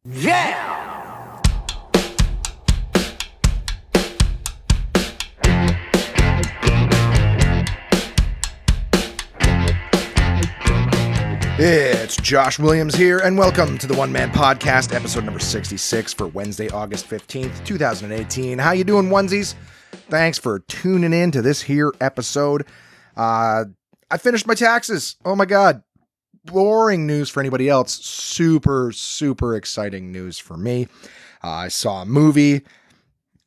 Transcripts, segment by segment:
Yeah! It's Josh Williams here, and welcome to the One Man Podcast, episode number 66 for Wednesday, August 15th, 2018. How you doing, onesies? Thanks for tuning in to this here episode. I finished my taxes. Oh my God. Boring news for anybody else. Super exciting news for me. I saw a movie.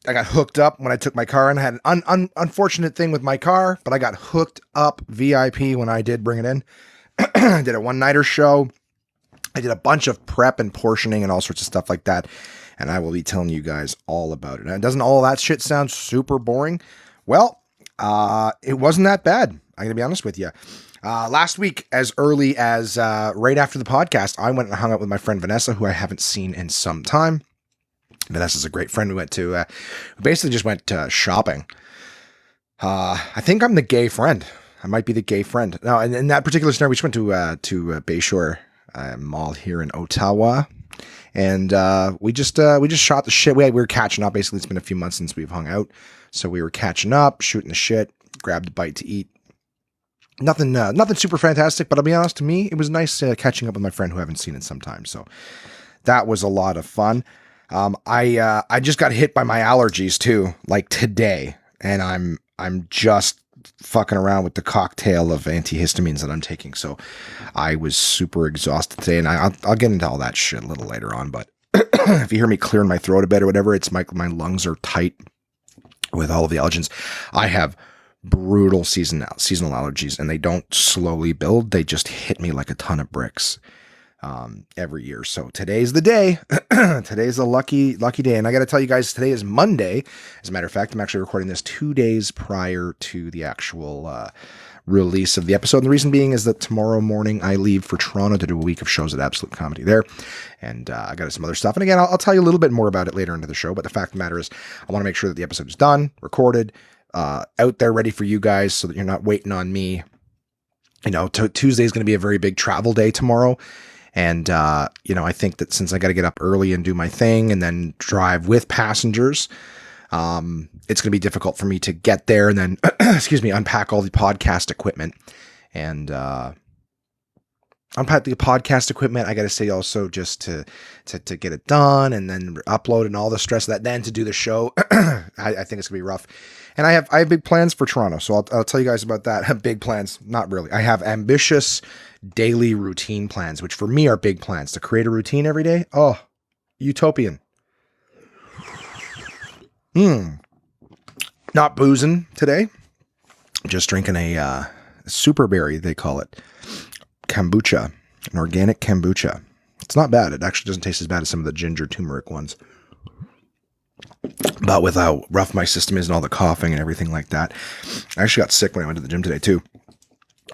I got hooked up when I took my car in. I had an unfortunate thing with my car, but I got hooked up VIP when I did bring it in. I did a one-nighter show. I did a bunch of prep and portioning and all sorts of stuff like that. And I will be telling you guys all about it. And doesn't all that shit sound super boring? Well, it wasn't that bad. I'm going to be honest with you. Last week, as early as right after the podcast, I went and hung out with my friend Vanessa, who I haven't seen in some time. Vanessa's a great friend. We went to, basically just went shopping. I think I'm the gay friend. I might be the gay friend. Now, in that particular scenario, we just went to Bayshore Mall here in Ottawa, and we just shot the shit. We were catching up. Basically, it's been a few months since we've hung out, so we were catching up, shooting the shit, grabbed a bite to eat. Nothing super fantastic, but I'll be honest, to me, it was nice catching up with my friend who I haven't seen in some time. So that was a lot of fun. I just got hit by my allergies too, like today, and I'm just fucking around with the cocktail of antihistamines that I'm taking. So I was super exhausted today, and I'll get into all that shit a little later on. But if you hear me clearing my throat a bit or whatever, it's my lungs are tight with all of the allergens. I have brutal seasonal allergies, and they don't slowly build. They just hit me like a ton of bricks every year. So today's the day. Today's a lucky day. And I got to tell you guys, today is Monday. As a matter of fact, I'm actually recording this 2 days prior to the actual release of the episode. And the reason being is that tomorrow morning I leave for Toronto to do a week of shows at Absolute Comedy there. And I got some other stuff. And again, I'll tell you a little bit more about it later into the show. But the fact of the matter is, I want to make sure that the episode is done, recorded, out there ready for you guys so that you're not waiting on me. You know, Tuesday is going to be a very big travel day tomorrow. And, I think that since I got to get up early and do my thing and then drive with passengers, it's going to be difficult for me to get there and then, unpack all the podcast equipment and, unpack the podcast equipment. I got to say also just to get it done and then upload and all the stress of that, then to do the show. I think it's gonna be rough. And I have big plans for Toronto. So I'll tell you guys about that. I have big plans. Not really. I have ambitious daily routine plans, which for me are big plans to create a routine every day. Oh, utopian. Not boozing today. Just drinking a super berry, they call it. Kombucha, an organic kombucha. It's not bad. It actually doesn't taste as bad as some of the ginger turmeric ones. But with how rough my system is and all the coughing and everything like that, I actually got sick when I went to the gym today too.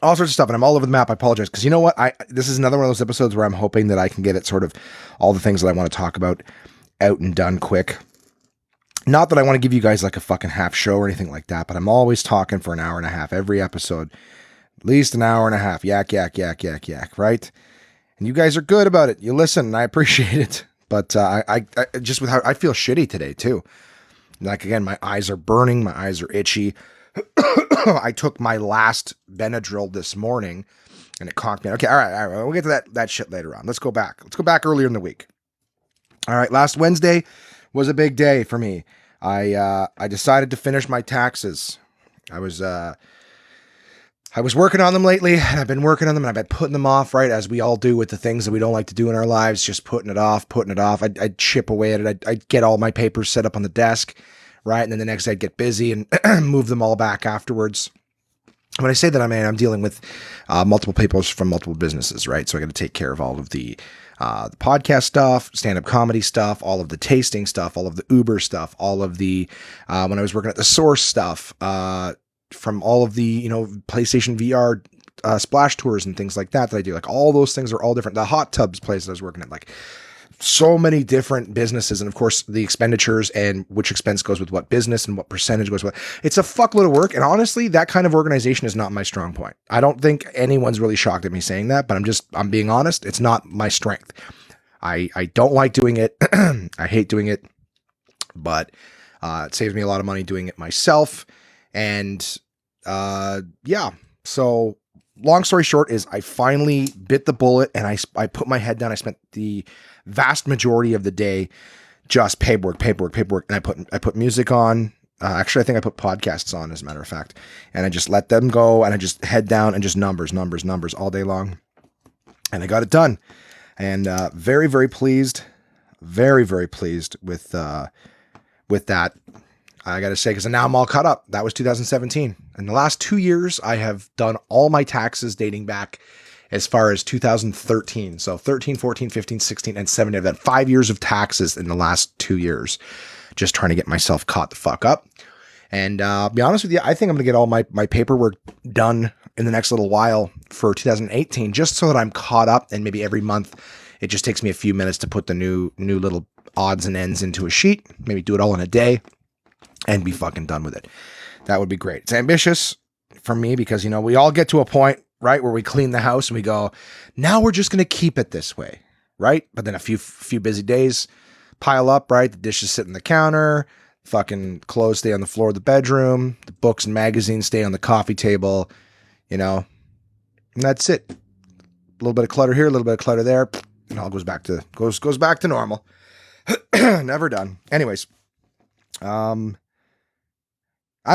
All sorts of stuff, and I'm all over the map. I apologize, because you know what? This is another one of those episodes where I'm hoping that I can get it sort of all the things that I want to talk about out and done quick. Not that I want to give you guys like a fucking half show or anything like that, but I'm always talking for an hour and a half every episode. At least an hour and a half. Yak, right? And you guys are good about it. You listen, and I appreciate it. But I just with how I feel shitty today too. Like, again, my eyes are burning. My eyes are itchy. I took my last Benadryl this morning, and it conked me. Okay, all right. We'll get to that shit later on. Let's go back. Let's go back earlier in the week. All right, last Wednesday was a big day for me. I decided to finish my taxes. I was working on them lately, and I've been working on them, and I've been putting them off, right, as we all do with the things that we don't like to do in our lives, just putting it off. I'd chip away at it. I'd get all my papers set up on the desk, right, and then the next day I'd get busy and move them all back afterwards. When I say that, I'm dealing with multiple papers from multiple businesses, right, so I got to take care of all of the podcast stuff, stand-up comedy stuff, all of the tasting stuff, all of the Uber stuff, all of the, when I was working at the Source stuff, from all of the, PlayStation VR splash tours and things like that I do. Like, all those things are all different. The hot tubs place that I was working at, like, so many different businesses, and of course the expenditures and which expense goes with what business and what percentage goes with. It's a fuckload of work, and honestly, that kind of organization is not my strong point. I don't think anyone's really shocked at me saying that, but I'm being honest. It's not my strength. I don't like doing it. I hate doing it, but it saves me a lot of money doing it myself. And yeah, so long story short is I finally bit the bullet and I put my head down. I spent the vast majority of the day just paperwork. And I put music on. Actually, I think I put podcasts on, as a matter of fact, and I just let them go and I just head down and just numbers all day long. And I got it done. And very, very pleased. Very, very pleased with that. I got to say, because now I'm all caught up. That was 2017. In the last 2 years, I have done all my taxes dating back as far as 2013. So 13, 14, 15, 16, and 17. I've had 5 years of taxes in the last 2 years, just trying to get myself caught the fuck up. And I'll be honest with you, I think I'm going to get all my paperwork done in the next little while for 2018, just so that I'm caught up. And maybe every month, it just takes me a few minutes to put the new little odds and ends into a sheet. Maybe do it all in a day and be fucking done with it. That would be great. It's ambitious for me because, we all get to a point, right, where we clean the house and we go, now we're just going to keep it this way, right? But then a few busy days pile up, right? The dishes sit on the counter, fucking clothes stay on the floor of the bedroom, the books and magazines stay on the coffee table, and that's it. A little bit of clutter here, a little bit of clutter there, and all goes back to normal. Never done. Anyways, I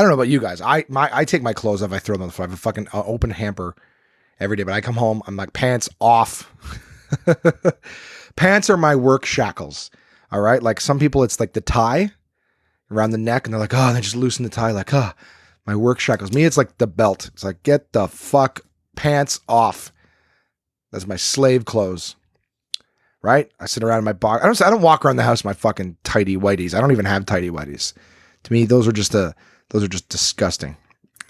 don't know about you guys. I take my clothes off, I throw them on the floor. I have a fucking open hamper every day, but I come home, I'm like, pants off. Pants are my work shackles. All right. Like some people, it's like the tie around the neck and they're like, oh, they just loosen the tie. Like, my work shackles. Me, it's like the belt. It's like, get the fuck pants off. That's my slave clothes. Right. I sit around in my box. I don't walk around the house in my fucking tighty whities. I don't even have tighty whities. To me, those are just disgusting.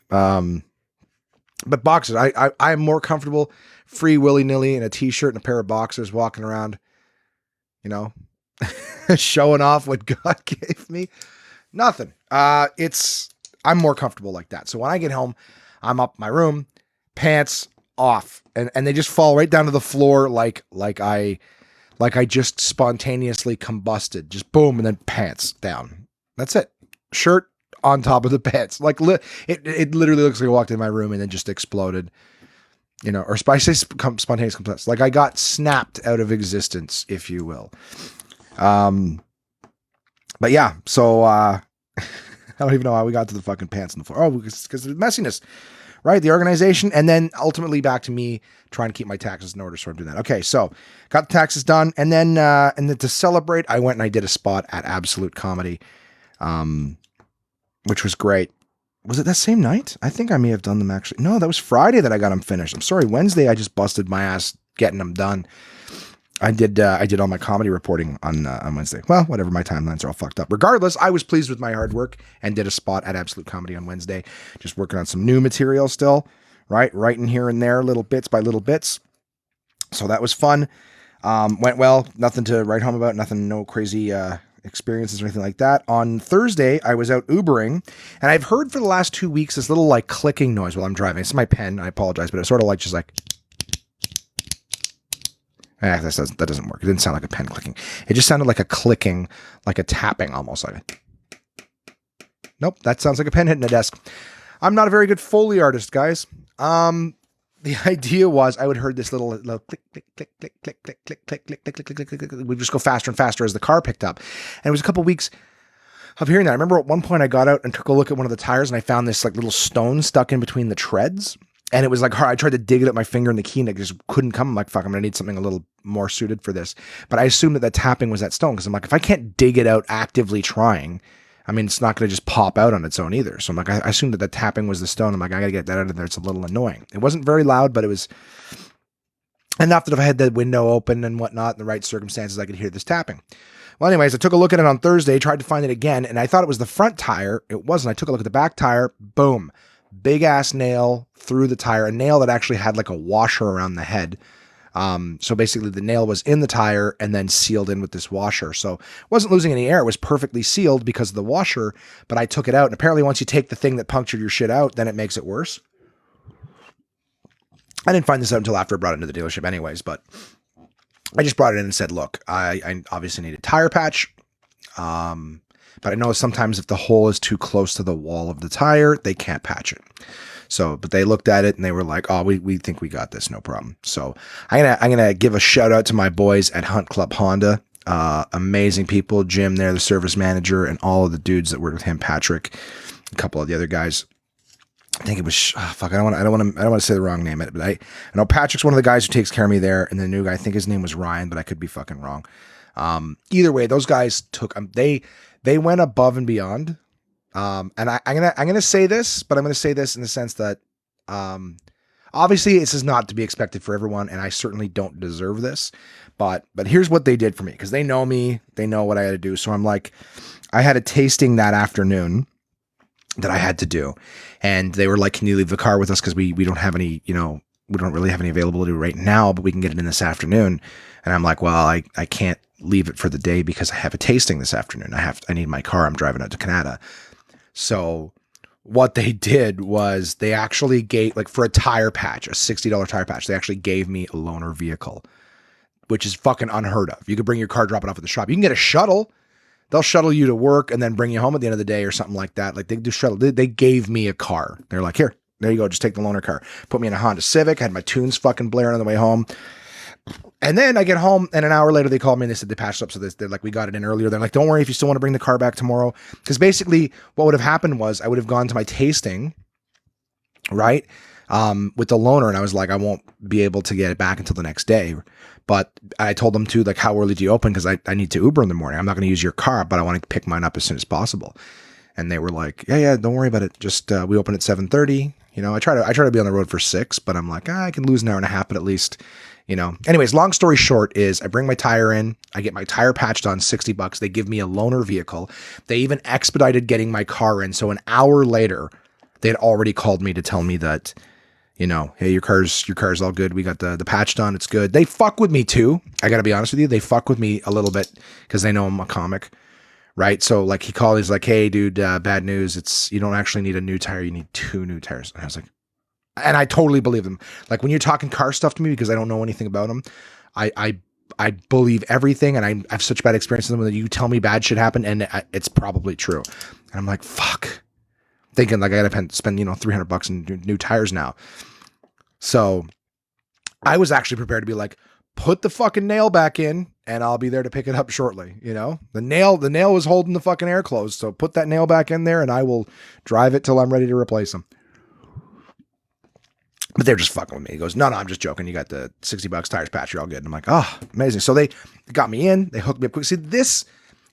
But boxers, I'm more comfortable free willy-nilly in a t-shirt and a pair of boxers walking around, showing off what God gave me. Nothing. I'm more comfortable like that. So when I get home, I'm up my room, pants off, and they just fall right down to the floor like I just spontaneously combusted. Just boom, and then pants down. That's it. Shirt on top of the pants. Like it literally looks like I walked in my room and then just exploded. Or I say spontaneous combustion. Like I got snapped out of existence, if you will. But yeah, so I don't even know how we got to the fucking pants on the floor. Oh, because of the messiness, right? The organization, and then ultimately back to me trying to keep my taxes in order. So I'm doing that. Okay, so got the taxes done, and then to celebrate, I went and I did a spot at Absolute Comedy, which was great. Was it that same night? I think I may have done them actually. No, that was Friday that I got them finished. I'm sorry. Wednesday, I just busted my ass getting them done. I did all my comedy reporting on Wednesday. Well, whatever. My timelines are all fucked up. Regardless, I was pleased with my hard work and did a spot at Absolute Comedy on Wednesday. Just working on some new material still, right? Writing here and there, little bits by little bits. So that was fun. Went well. Nothing to write home about. Nothing. No crazy experiences or anything like that. On Thursday, I was out Ubering, and I've heard for the last 2 weeks this little like clicking noise while I'm driving. It's my pen. I apologize, but it's sort of like just like. That doesn't work. It didn't sound like a pen clicking. It just sounded like a clicking, like a tapping almost. Like nope, that sounds like a pen hitting a desk. I'm not a very good Foley artist, guys. The idea was I would heard this little click, click, click, click, click, click, click, click, click, click, click, click, click. We'd just go faster and faster as the car picked up. And it was a couple weeks of hearing that. I remember at one point I got out and took a look at one of the tires and I found this like little stone stuck in between the treads. And it was like hard. I tried to dig it at my finger in the key and it just couldn't come. I'm like, fuck, I'm going to need something a little more suited for this. But I assumed that tapping was that stone because I'm like, if I can't dig it out actively trying, I mean, it's not going to just pop out on its own either. So I'm like, I assumed that tapping was the stone. I'm like, I got to get that out of there. It's a little annoying. It wasn't very loud, but it was enough that if I had the window open and whatnot, in the right circumstances, I could hear this tapping. Well, anyways, I took a look at it on Thursday, tried to find it again, and I thought it was the front tire. It wasn't. I took a look at the back tire. Boom. Big ass nail through the tire, a nail that actually had like a washer around the head. So basically the nail was in the tire and then sealed in with this washer. So it wasn't losing any air. It was perfectly sealed because of the washer, but I took it out. And apparently once you take the thing that punctured your shit out, then it makes it worse. I didn't find this out until after I brought it into the dealership anyways, but I just brought it in and said, look, I obviously need a tire patch. But I know sometimes if the hole is too close to the wall of the tire, they can't patch it. So, but they looked at it and they were like, oh, we think we got this, no problem. So I'm gonna give a shout out to my boys at Hunt Club Honda. Amazing people, Jim there, the service manager, and all of the dudes that worked with him, Patrick, a couple of the other guys. I think it was fuck. I don't want to say the wrong name, but I know Patrick's one of the guys who takes care of me there, and the new guy, I think his name was Ryan, but I could be fucking wrong. Either way, those guys took they went above and beyond. And I'm gonna say this, but I'm gonna say this in the sense that obviously this is not to be expected for everyone, and I certainly don't deserve this. But here's what they did for me, because they know me, they know what I had to do. So I'm like, I had a tasting that afternoon that I had to do, and they were like, "Can you leave the car with us? Because we don't have any, we don't really have any availability right now, but we can get it in this afternoon." And I'm like, "Well, I can't leave it for the day because I have a tasting this afternoon. I need my car. I'm driving out to Canada." So what they did was they actually gave, like, for a tire patch, a $60 tire patch, they actually gave me a loaner vehicle, which is fucking unheard of. You could bring your car, drop it off at the shop. You can get a shuttle. They'll shuttle you to work and then bring you home at the end of the day or something like that. Like, they do shuttle. They gave me a car. They're like, here, there you go. Just take the loaner car. Put me in a Honda Civic. Had my tunes fucking blaring on the way home. And then I get home, and an hour later they called me and they said they patched up. So they're like, we got it in earlier. They're like, don't worry if you still want to bring the car back tomorrow. Because basically what would have happened was I would have gone to my tasting, right, with the loaner, and I was like, I won't be able to get it back until the next day. But I told them to, like, how early do you open? Because I need to Uber in the morning. I'm not going to use your car, but I want to pick mine up as soon as possible. And they were like, yeah, don't worry about it. Just we open at 7:30. I try to be on the road for 6, but I'm like, I can lose an hour and a half, but at least. Anyways, long story short is I bring my tire in, I get my tire patched on, $60. They give me a loaner vehicle. They even expedited getting my car in. So an hour later, they had already called me to tell me that, hey, your car's all good. We got the patch done. It's good. They fuck with me too. I got to be honest with you. They fuck with me a little bit because they know I'm a comic, right? So like he called, he's like, hey dude, bad news. You don't actually need a new tire. You need 2 new tires. And I was like, and I totally believe them. Like, when you're talking car stuff to me, because I don't know anything about them, I believe everything, and I have such bad experiences with them that you tell me bad shit happened, and it's probably true. And I'm like, fuck. Thinking like I gotta spend $300 in new tires now. So I was actually prepared to be like, put the fucking nail back in, and I'll be there to pick it up shortly. The nail was holding the fucking air closed, so put that nail back in there, and I will drive it till I'm ready to replace them. But they're just fucking with me. He goes, no, I'm just joking. You got the $60 tires patch. You're all good. And I'm like, oh, amazing. So they got me in. They hooked me up quick. See, this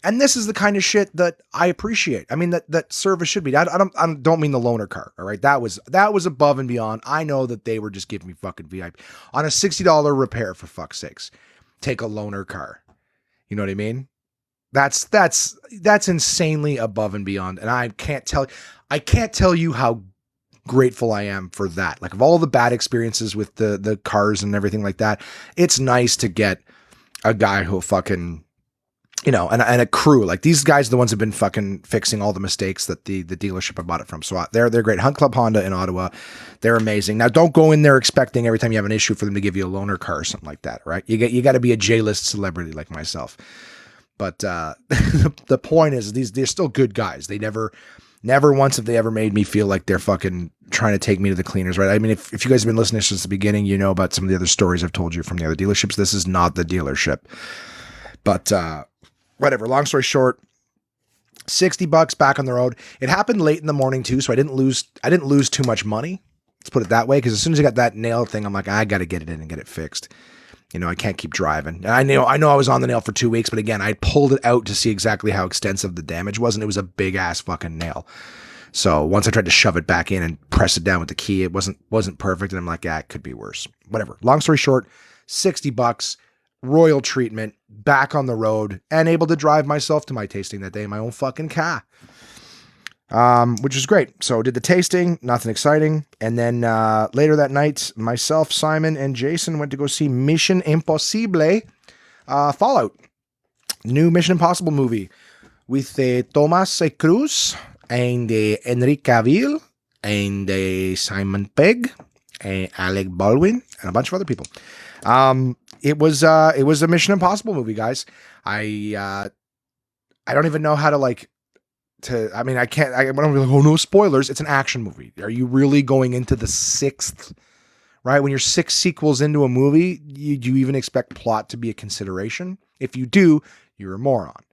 is the kind of shit that I appreciate. I mean, that service should be. I don't mean the loaner car. All right. That was above and beyond. I know that they were just giving me fucking VIP on a $60 repair, for fuck's sakes. Take a loaner car. You know what I mean? That's insanely above and beyond. And I can't tell you how grateful I am for that. Like, of all the bad experiences with the cars and everything like that, it's nice to get a guy who fucking, and a crew. Like, these guys are the ones who've been fucking fixing all the mistakes that the dealership I bought it from. So they're great. Hunt Club Honda in Ottawa. They're amazing. Now, don't go in there expecting every time you have an issue for them to give you a loaner car or something like that, right? You got to be a J-list celebrity like myself. But the point is, they're still good guys. They never once have they ever made me feel like they're fucking trying to take me to the cleaners, right? I mean, if you guys have been listening since the beginning, you know about some of the other stories I've told you from the other dealerships. This is not the dealership. But whatever, long story short, $60 back on the road. It happened late in the morning too, so I didn't lose too much money. Let's put it that way, because as soon as I got that nail thing, I'm like, I got to get it in and get it fixed. I can't keep driving. And I know I was on the nail for 2 weeks, but again, I pulled it out to see exactly how extensive the damage was, and it was a big ass fucking nail. So once I tried to shove it back in and press it down with the key, it wasn't perfect, and I'm like, it could be worse. Whatever. Long story short, $60, royal treatment, back on the road, and able to drive myself to my tasting that day in my own fucking car. Which is great. So did the tasting, nothing exciting. And then later that night, myself, Simon, and Jason went to go see Mission Impossible Fallout. New Mission Impossible movie with Thomas Cruise and Henry Cavill and Simon Pegg and Alec Baldwin and a bunch of other people. it was a Mission Impossible movie, guys. I don't even know how to I mean, I don't really, oh, no spoilers. It's an action movie. Are you really going into the sixth, right? When you're six sequels into a movie, do you even expect plot to be a consideration? If you do, you're a moron.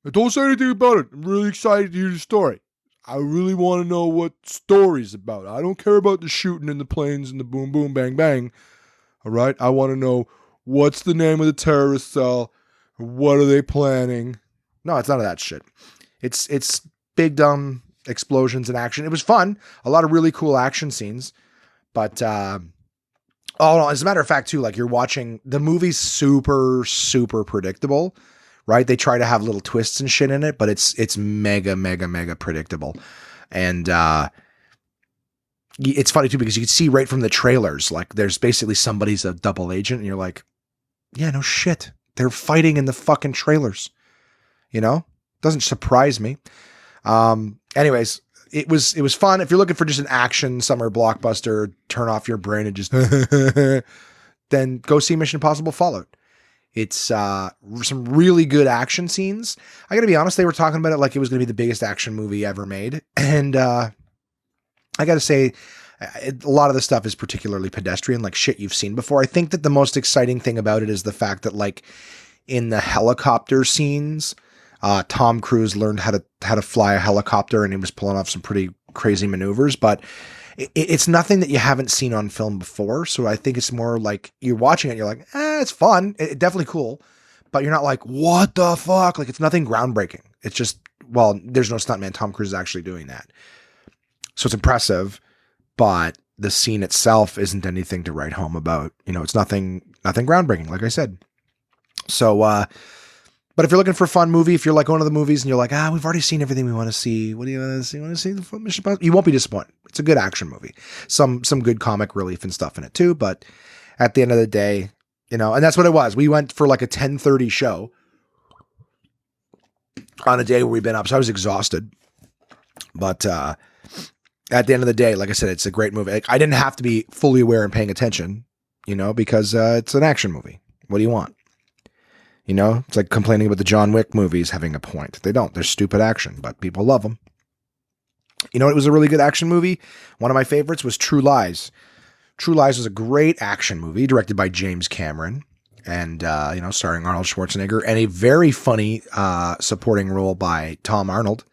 But don't say anything about it. I'm really excited to hear the story. I really want to know what story's about. I don't care about the shooting and the planes and the boom, boom, bang, bang. All right? I want to know what's the name of the terrorist cell. What are they planning? No, it's none of that shit. It's big, dumb explosions and action. It was fun. A lot of really cool action scenes. But, oh, no, as a matter of fact, too, like you're watching, the movie's super, super predictable, right? They try to have little twists and shit in it, but it's mega, mega, mega predictable. And, it's funny too, because you can see right from the trailers, like there's basically somebody's a double agent and you're like, yeah, no shit. They're fighting in the fucking trailers, you know? Doesn't surprise me. Anyways, it was fun. If you're looking for just an action summer blockbuster, turn off your brain and just, then go see Mission Impossible Fallout. It's some really good action scenes. I gotta be honest, they were talking about it like it was gonna be the biggest action movie ever made. And I gotta say, a lot of the stuff is particularly pedestrian, like shit you've seen before. I think that the most exciting thing about it is the fact that, like, in the helicopter scenes, Tom Cruise learned how to fly a helicopter, and he was pulling off some pretty crazy maneuvers, but it's nothing that you haven't seen on film before. So I think it's more like you're watching it, you're like, it's fun. It's definitely cool, but you're not like, what the fuck? Like, it's nothing groundbreaking. It's just, well, there's no stuntman. Tom Cruise is actually doing that. So it's impressive, but the scene itself isn't anything to write home about. You know, it's nothing groundbreaking, like I said. So, but if you're looking for a fun movie, if you're like one of the movies and you're like, we've already seen everything we want to see. What do you want to see? You want to see the Mission Impossible? You won't be disappointed. It's a good action movie. Some good comic relief and stuff in it too. But at the end of the day, you know, and that's what it was. We went for like a 10:30 show on a day where we've been up. So I was exhausted. But at the end of the day, like I said, it's a great movie. I didn't have to be fully aware and paying attention, you know, because it's an action movie. What do you want? You know, it's like complaining about the John Wick movies having a point. They don't. They're stupid action, but people love them. You know, it was a really good action movie. One of my favorites was True Lies. True Lies was a great action movie directed by James Cameron and, you know, starring Arnold Schwarzenegger and a very funny supporting role by Tom Arnold.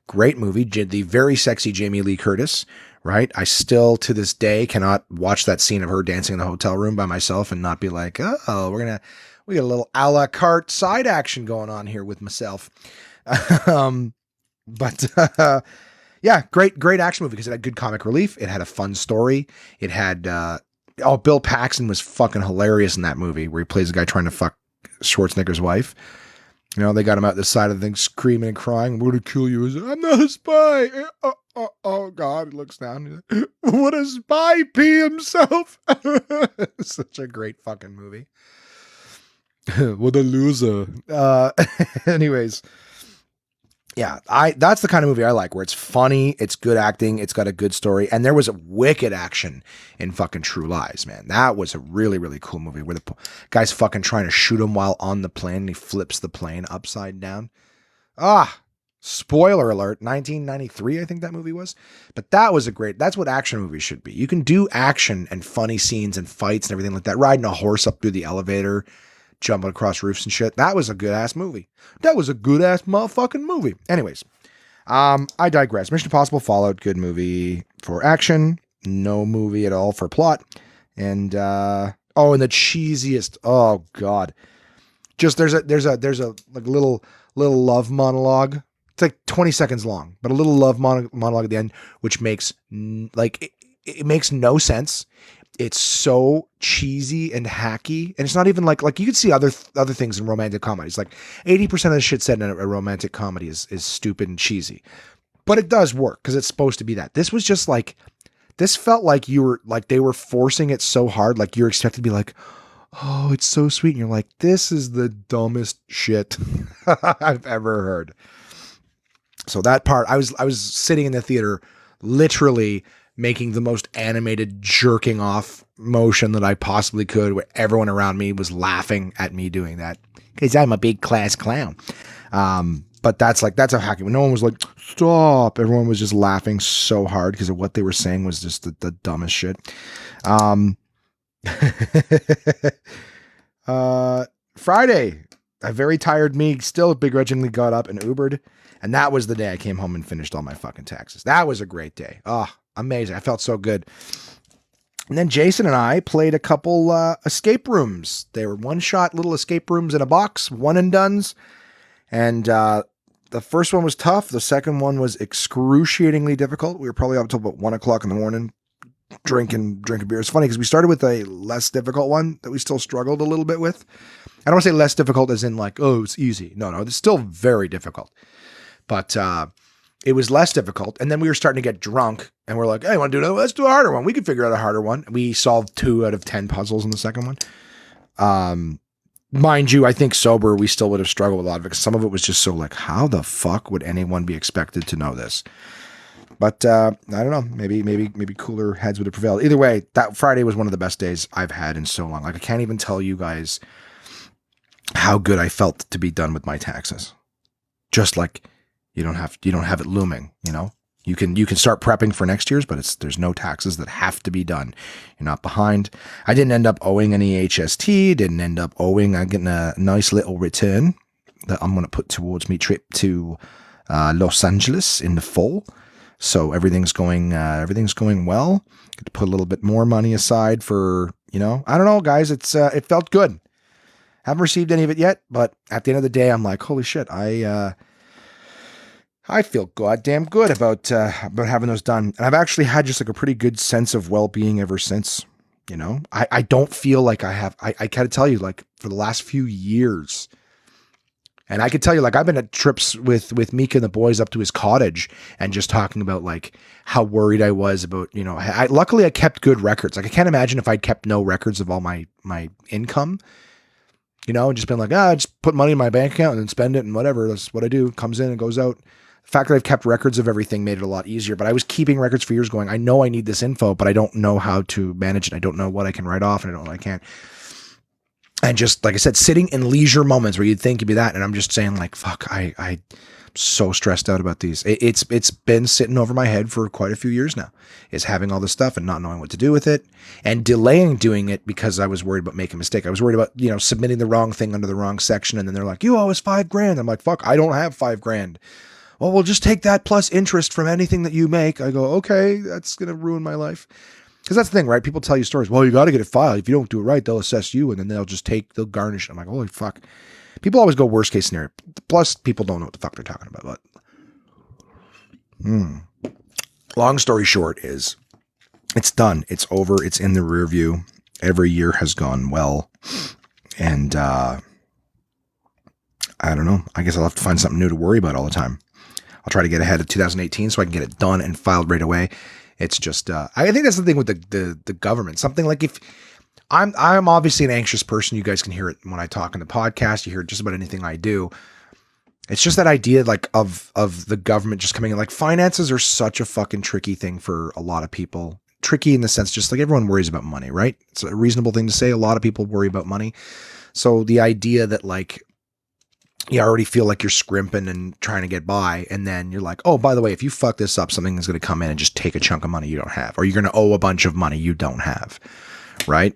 Great movie. The very sexy Jamie Lee Curtis, right? I still, to this day, cannot watch that scene of her dancing in the hotel room by myself and not be like, oh, we got a little a la carte side action going on here with myself. Yeah, great action movie because it had good comic relief. It had a fun story. It had, Bill Paxton was fucking hilarious in that movie where he plays a guy trying to fuck Schwarzenegger's wife. You know, they got him out the side of the thing screaming and crying. We're going to kill you. I'm not a spy. Oh God, he looks down. Would a spy pee himself? Such a great fucking movie. What a loser. Anyways, yeah, that's the kind of movie I like, where it's funny, it's good acting, it's got a good story, and there was a wicked action in fucking True Lies, man. That was a really, really cool movie where the guy's fucking trying to shoot him while on the plane, and he flips the plane upside down. Spoiler alert, 1993, I think that movie was. But that's what action movies should be. You can do action and funny scenes and fights and everything like that, riding a horse up through the elevator, jumping across roofs and shit. That was a good ass movie. That was a good ass motherfucking movie. Anyways, I digress. Mission Impossible Fallout, good movie for action, no movie at all for plot. And and the cheesiest, oh God. Just there's a like little love monologue. It's like 20 seconds long, but a little love monologue at the end, which makes it makes no sense. It's so cheesy and hacky, and it's not even like you could see other things in romantic comedies. Like 80% of the shit said in a romantic comedy is stupid and cheesy, but it does work because it's supposed to be that. This was just like, this felt like they were forcing it so hard, like you're expected to be like, oh, it's so sweet, and you're like, this is the dumbest shit I've ever heard. So that part, I was sitting in the theater, literally making the most animated jerking off motion that I possibly could, where everyone around me was laughing at me doing that because I'm a big class clown. But that's how hacking. When no one was like, stop. Everyone was just laughing so hard because of what they were saying was just the dumbest shit. Friday, a very tired me still begrudgingly got up and Ubered. And that was the day I came home and finished all my fucking taxes. That was a great day. Oh, amazing. I felt so good. And then Jason and I played a couple escape rooms. They were one-shot little escape rooms in a box, one and dones. And the first one was tough. The second one was excruciatingly difficult. We were probably up until about 1 o'clock in the morning drinking beer. It's funny because we started with a less difficult one that we still struggled a little bit with. I don't want to say less difficult as in like, oh, it's easy. No, it's still very difficult. But it was less difficult. And then we were starting to get drunk and we're like, hey, want to do let's do a harder one. We could figure out a harder one. We solved 2 out of 10 puzzles in the second one. Mind you, I think sober, we still would have struggled with a lot of it because some of it was just so like, how the fuck would anyone be expected to know this? But I don't know, maybe cooler heads would have prevailed. Either way, that Friday was one of the best days I've had in so long. Like I can't even tell you guys how good I felt to be done with my taxes. Just like you don't have it looming, you know? You can start prepping for next year's, but there's no taxes that have to be done. You're not behind. I didn't end up owing any HST. Didn't end up owing. I'm getting a nice little return that I'm going to put towards my trip to Los Angeles in the fall. So everything's going well. Get to put a little bit more money aside for, I don't know, guys. It felt good. Haven't received any of it yet, but at the end of the day, I'm like, holy shit, I feel goddamn good about having those done. And I've actually had just like a pretty good sense of well-being ever since, I don't feel like I have, I gotta tell you, like for the last few years, and I could tell you, like I've been at trips with Mika and the boys up to his cottage and just talking about like how worried I was about, luckily I kept good records. Like I can't imagine if I'd kept no records of all my income, and just been like, just put money in my bank account and then spend it and whatever. That's what I do. It comes in and goes out. The fact that I've kept records of everything made it a lot easier, but I was keeping records for years going, I know I need this info, but I don't know how to manage it. I don't know what I can write off and I don't know what I can't. And just, like I said, sitting in leisure moments where you'd think you'd be that. And I'm just saying like, fuck, I'm so stressed out about these. It's been sitting over my head for quite a few years now, is having all this stuff and not knowing what to do with it and delaying doing it because I was worried about making a mistake. I was worried about, submitting the wrong thing under the wrong section. And then they're like, you owe us $5,000. I'm like, fuck, I don't have $5,000. Well, we'll just take that plus interest from anything that you make. I go, okay, that's going to ruin my life. Because that's the thing, right? People tell you stories. Well, you got to get it filed. If you don't do it right, they'll assess you and then they'll garnish it. I'm like, holy fuck. People always go worst case scenario. Plus, people don't know what the fuck they're talking about. But long story short is it's done. It's over. It's in the rear view. Every year has gone well. And I don't know. I guess I'll have to find something new to worry about all the time. I'll try to get ahead of 2018 so I can get it done and filed right away. It's just, I think that's the thing with the government. Something like if I'm obviously an anxious person. You guys can hear it when I talk in the podcast. You hear just about anything I do. It's just that idea like of the government just coming in. Like finances are such a fucking tricky thing for a lot of people. Tricky in the sense, just like everyone worries about money, right? It's a reasonable thing to say. A lot of people worry about money. So the idea that like, you already feel like you're scrimping and trying to get by. And then you're like, oh, by the way, if you fuck this up, something is going to come in and just take a chunk of money you don't have, or you're going to owe a bunch of money you don't have. Right.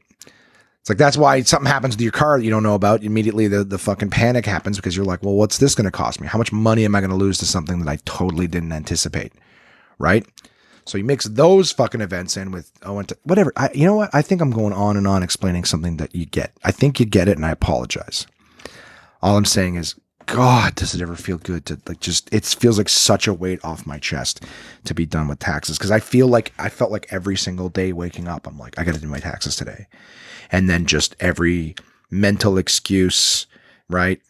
It's like, that's why something happens to your car that you don't know about. Immediately the fucking panic happens because you're like, well, what's this going to cost me? How much money am I going to lose to something that I totally didn't anticipate? Right. So you mix those fucking events in with, whatever. You know what? I think I'm going on and on explaining something that you get. I think you get it. And I apologize. All I'm saying is, God, does it ever feel good to like it feels like such a weight off my chest to be done with taxes. Cause I felt like every single day waking up, I'm like, I got to do my taxes today. And then just every mental excuse, right?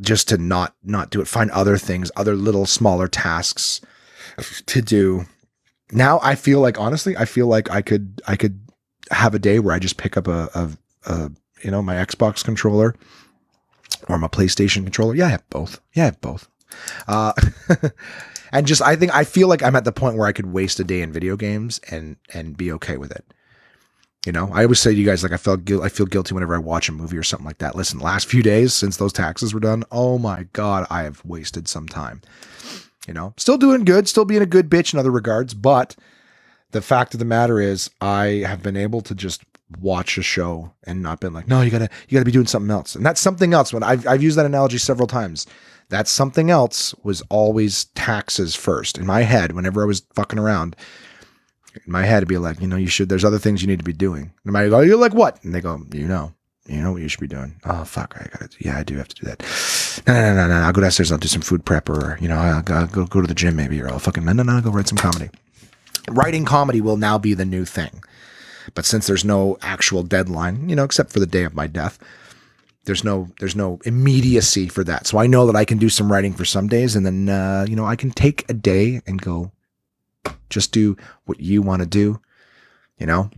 Just to not do it, find other things, other little smaller tasks to do. Now I feel like, honestly, I could have a day where I just pick up my Xbox controller or my PlayStation controller. Yeah, I have both. And just, I feel like I'm at the point where I could waste a day in video games and be okay with it. You know, I always say to you guys, like, I feel guilty whenever I watch a movie or something like that. Listen, last few days since those taxes were done, oh my God, I have wasted some time. You know, still doing good, still being a good bitch in other regards. But the fact of the matter is I have been able to just watch a show and not been like, no, you gotta be doing something else. And that's something else. When I've used that analogy several times. That something else was always taxes first. In my head, whenever I was fucking around, in my head, it'd be like, you know, there's other things you need to be doing. And I go, you're like, what? And they go, you know what you should be doing. Oh, fuck. I do have to do that. No. I'll go downstairs. I'll do some food prep, or, you know, I'll go to the gym maybe, or I'll fucking, no, I'll go write some comedy. Writing comedy will now be the new thing. But since there's no actual deadline, you know, except for the day of my death, there's no immediacy for that. So I know that I can do some writing for some days, and then, you know, I can take a day and go, just do what you want to do, you know,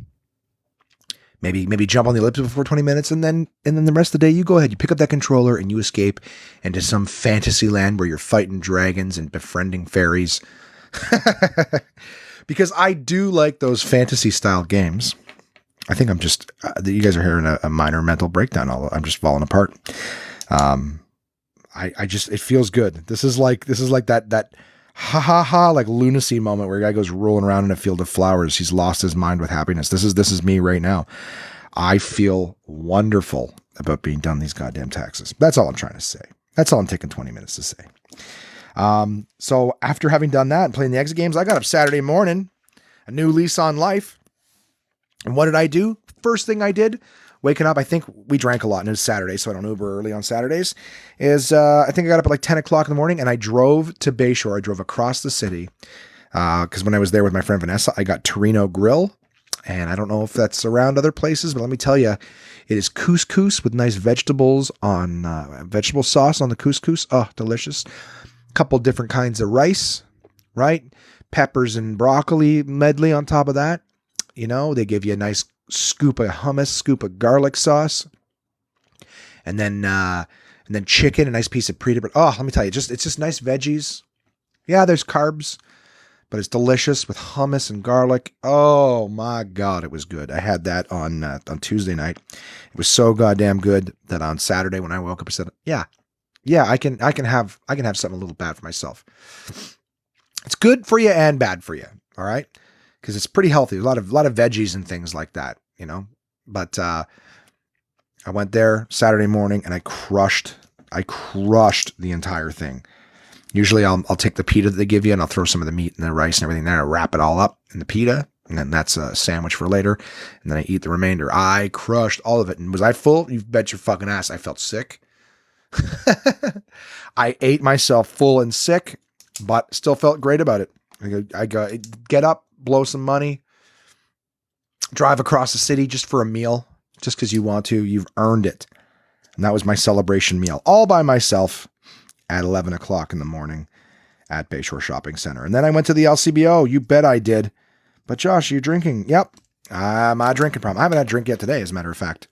maybe jump on the ellipse for 20 minutes, and then the rest of the day you go ahead, you pick up that controller and you escape into some fantasy land where you're fighting dragons and befriending fairies. Because I do like those fantasy style games. I think I'm just, you guys are hearing a minor mental breakdown. I'm just falling apart. It feels good. This is like that like lunacy moment where a guy goes rolling around in a field of flowers. He's lost his mind with happiness. This is me right now. I feel wonderful about being done these goddamn taxes. That's all I'm trying to say. That's all I'm taking 20 minutes to say. So after having done that and playing the exit games, I got up Saturday morning, a new lease on life. And what did I do? First thing I did, waking up, I think we drank a lot, and it was Saturday, so I don't Uber early on Saturdays, is I think I got up at like 10 o'clock in the morning, and I drove to Bayshore. I drove across the city, because when I was there with my friend Vanessa, I got Torino Grill, and I don't know if that's around other places, but let me tell you, it is couscous with nice vegetables on, vegetable sauce on the couscous. Oh, delicious. A couple different kinds of rice, right? Peppers and broccoli medley on top of that. You know, they give you a nice scoop of hummus, scoop of garlic sauce, and then chicken, a nice piece of pita bread. Oh, let me tell you, it's just nice veggies. Yeah, there's carbs, but it's delicious with hummus and garlic. Oh my God, it was good. I had that on Tuesday night. It was so goddamn good that on Saturday when I woke up, I said, yeah, I can have something a little bad for myself. It's good for you and bad for you. All right. Because it's pretty healthy. A lot of veggies and things like that, you know. But I went there Saturday morning and I crushed the entire thing. Usually I'll take the pita that they give you and I'll throw some of the meat and the rice and everything there. I wrap it all up in the pita, and then that's a sandwich for later. And then I eat the remainder. I crushed all of it. And was I full? You bet your fucking ass I felt sick. I ate myself full and sick, but still felt great about it. I go get up, blow some money, drive across the city just for a meal, just because you want to. You've earned it. And that was my celebration meal, all by myself at 11 o'clock in the morning at Bayshore Shopping Center. And then I went to the LCBO. You bet I did. But Josh, you're drinking. Yep. My drinking problem. I haven't had a drink yet today, as a matter of fact.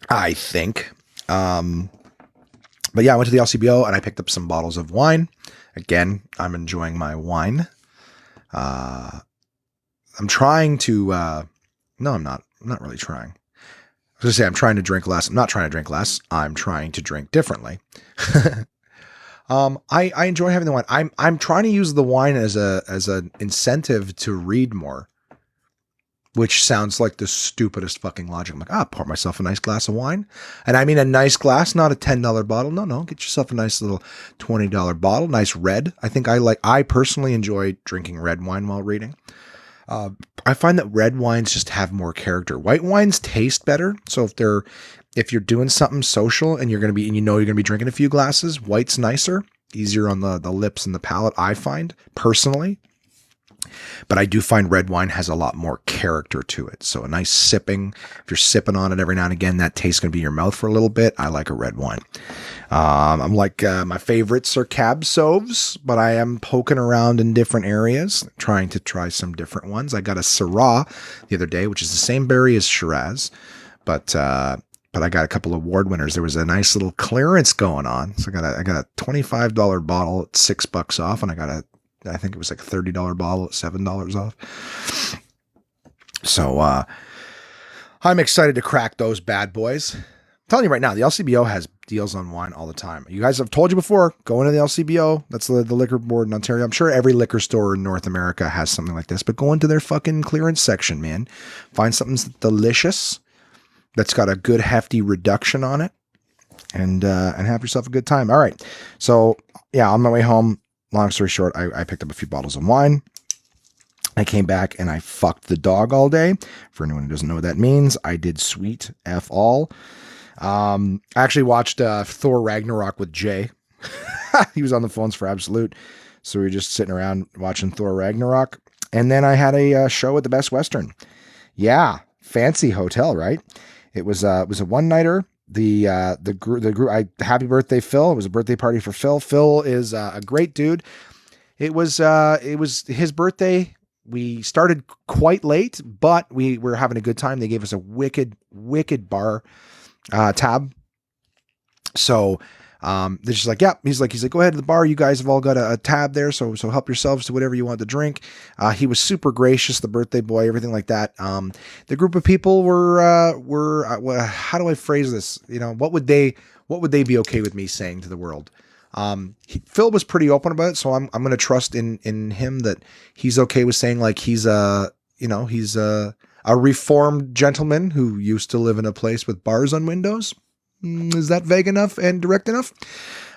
I think. But yeah, I went to the LCBO and I picked up some bottles of wine. Again, I'm enjoying my wine. I'm trying to, no, I'm not really trying. I was going to say I'm trying to drink less. I'm not trying to drink less. I'm trying to drink differently. I enjoy having the wine. I'm trying to use the wine as an incentive to read more, which sounds like the stupidest fucking logic. I'm like, pour myself a nice glass of wine. And I mean a nice glass, not a $10 bottle. No, get yourself a nice little $20 bottle, nice red. I personally enjoy drinking red wine while reading. I find that red wines just have more character. White wines taste better. So if you're doing something social and you're going to be drinking a few glasses, white's nicer, easier on the lips and the palate, I find personally. But I do find red wine has a lot more character to it. So a nice sipping, if you're sipping on it every now and again, that taste going to be in your mouth for a little bit. I like a red wine. I'm like, my favorites are Cab Sauves, but I am poking around in different areas, trying to try some different ones. I got a Syrah the other day, which is the same berry as Shiraz, but but I got a couple of award winners. There was a nice little clearance going on. So I got a $25 bottle at $6 off, and I think it was like a $30 bottle at $7 off. So I'm excited to crack those bad boys. I'm telling you right now, the LCBO has deals on wine all the time. You guys have told you before, go into the LCBO. That's the liquor board in Ontario. I'm sure every liquor store in North America has something like this, but go into their fucking clearance section, man. Find something delicious that's got a good hefty reduction on it, and have yourself a good time. All right. So yeah, on my way home, long story short, I picked up a few bottles of wine. I came back and I fucked the dog all day. For anyone who doesn't know what that means, I did sweet F all. I actually watched Thor Ragnarok with Jay. He was on the phones for Absolute. So we were just sitting around watching Thor Ragnarok. And then I had a show at the Best Western. Yeah, fancy hotel, right? It was a one-nighter. The group, happy birthday, Phil. It was a birthday party for Phil. Phil is a great dude. It was his birthday. We started quite late, but we were having a good time. They gave us a wicked bar tab. So they're just like, yeah, he's like, go ahead to the bar. You guys have all got a tab there. So help yourselves to whatever you want to drink. He was super gracious, the birthday boy, everything like that. The group of people were how do I phrase this? You know, what would they be okay with me saying to the world? Phil was pretty open about it, so I'm going to trust in him that he's okay with saying like he's a reformed gentleman who used to live in a place with bars on windows. Is that vague enough and direct enough?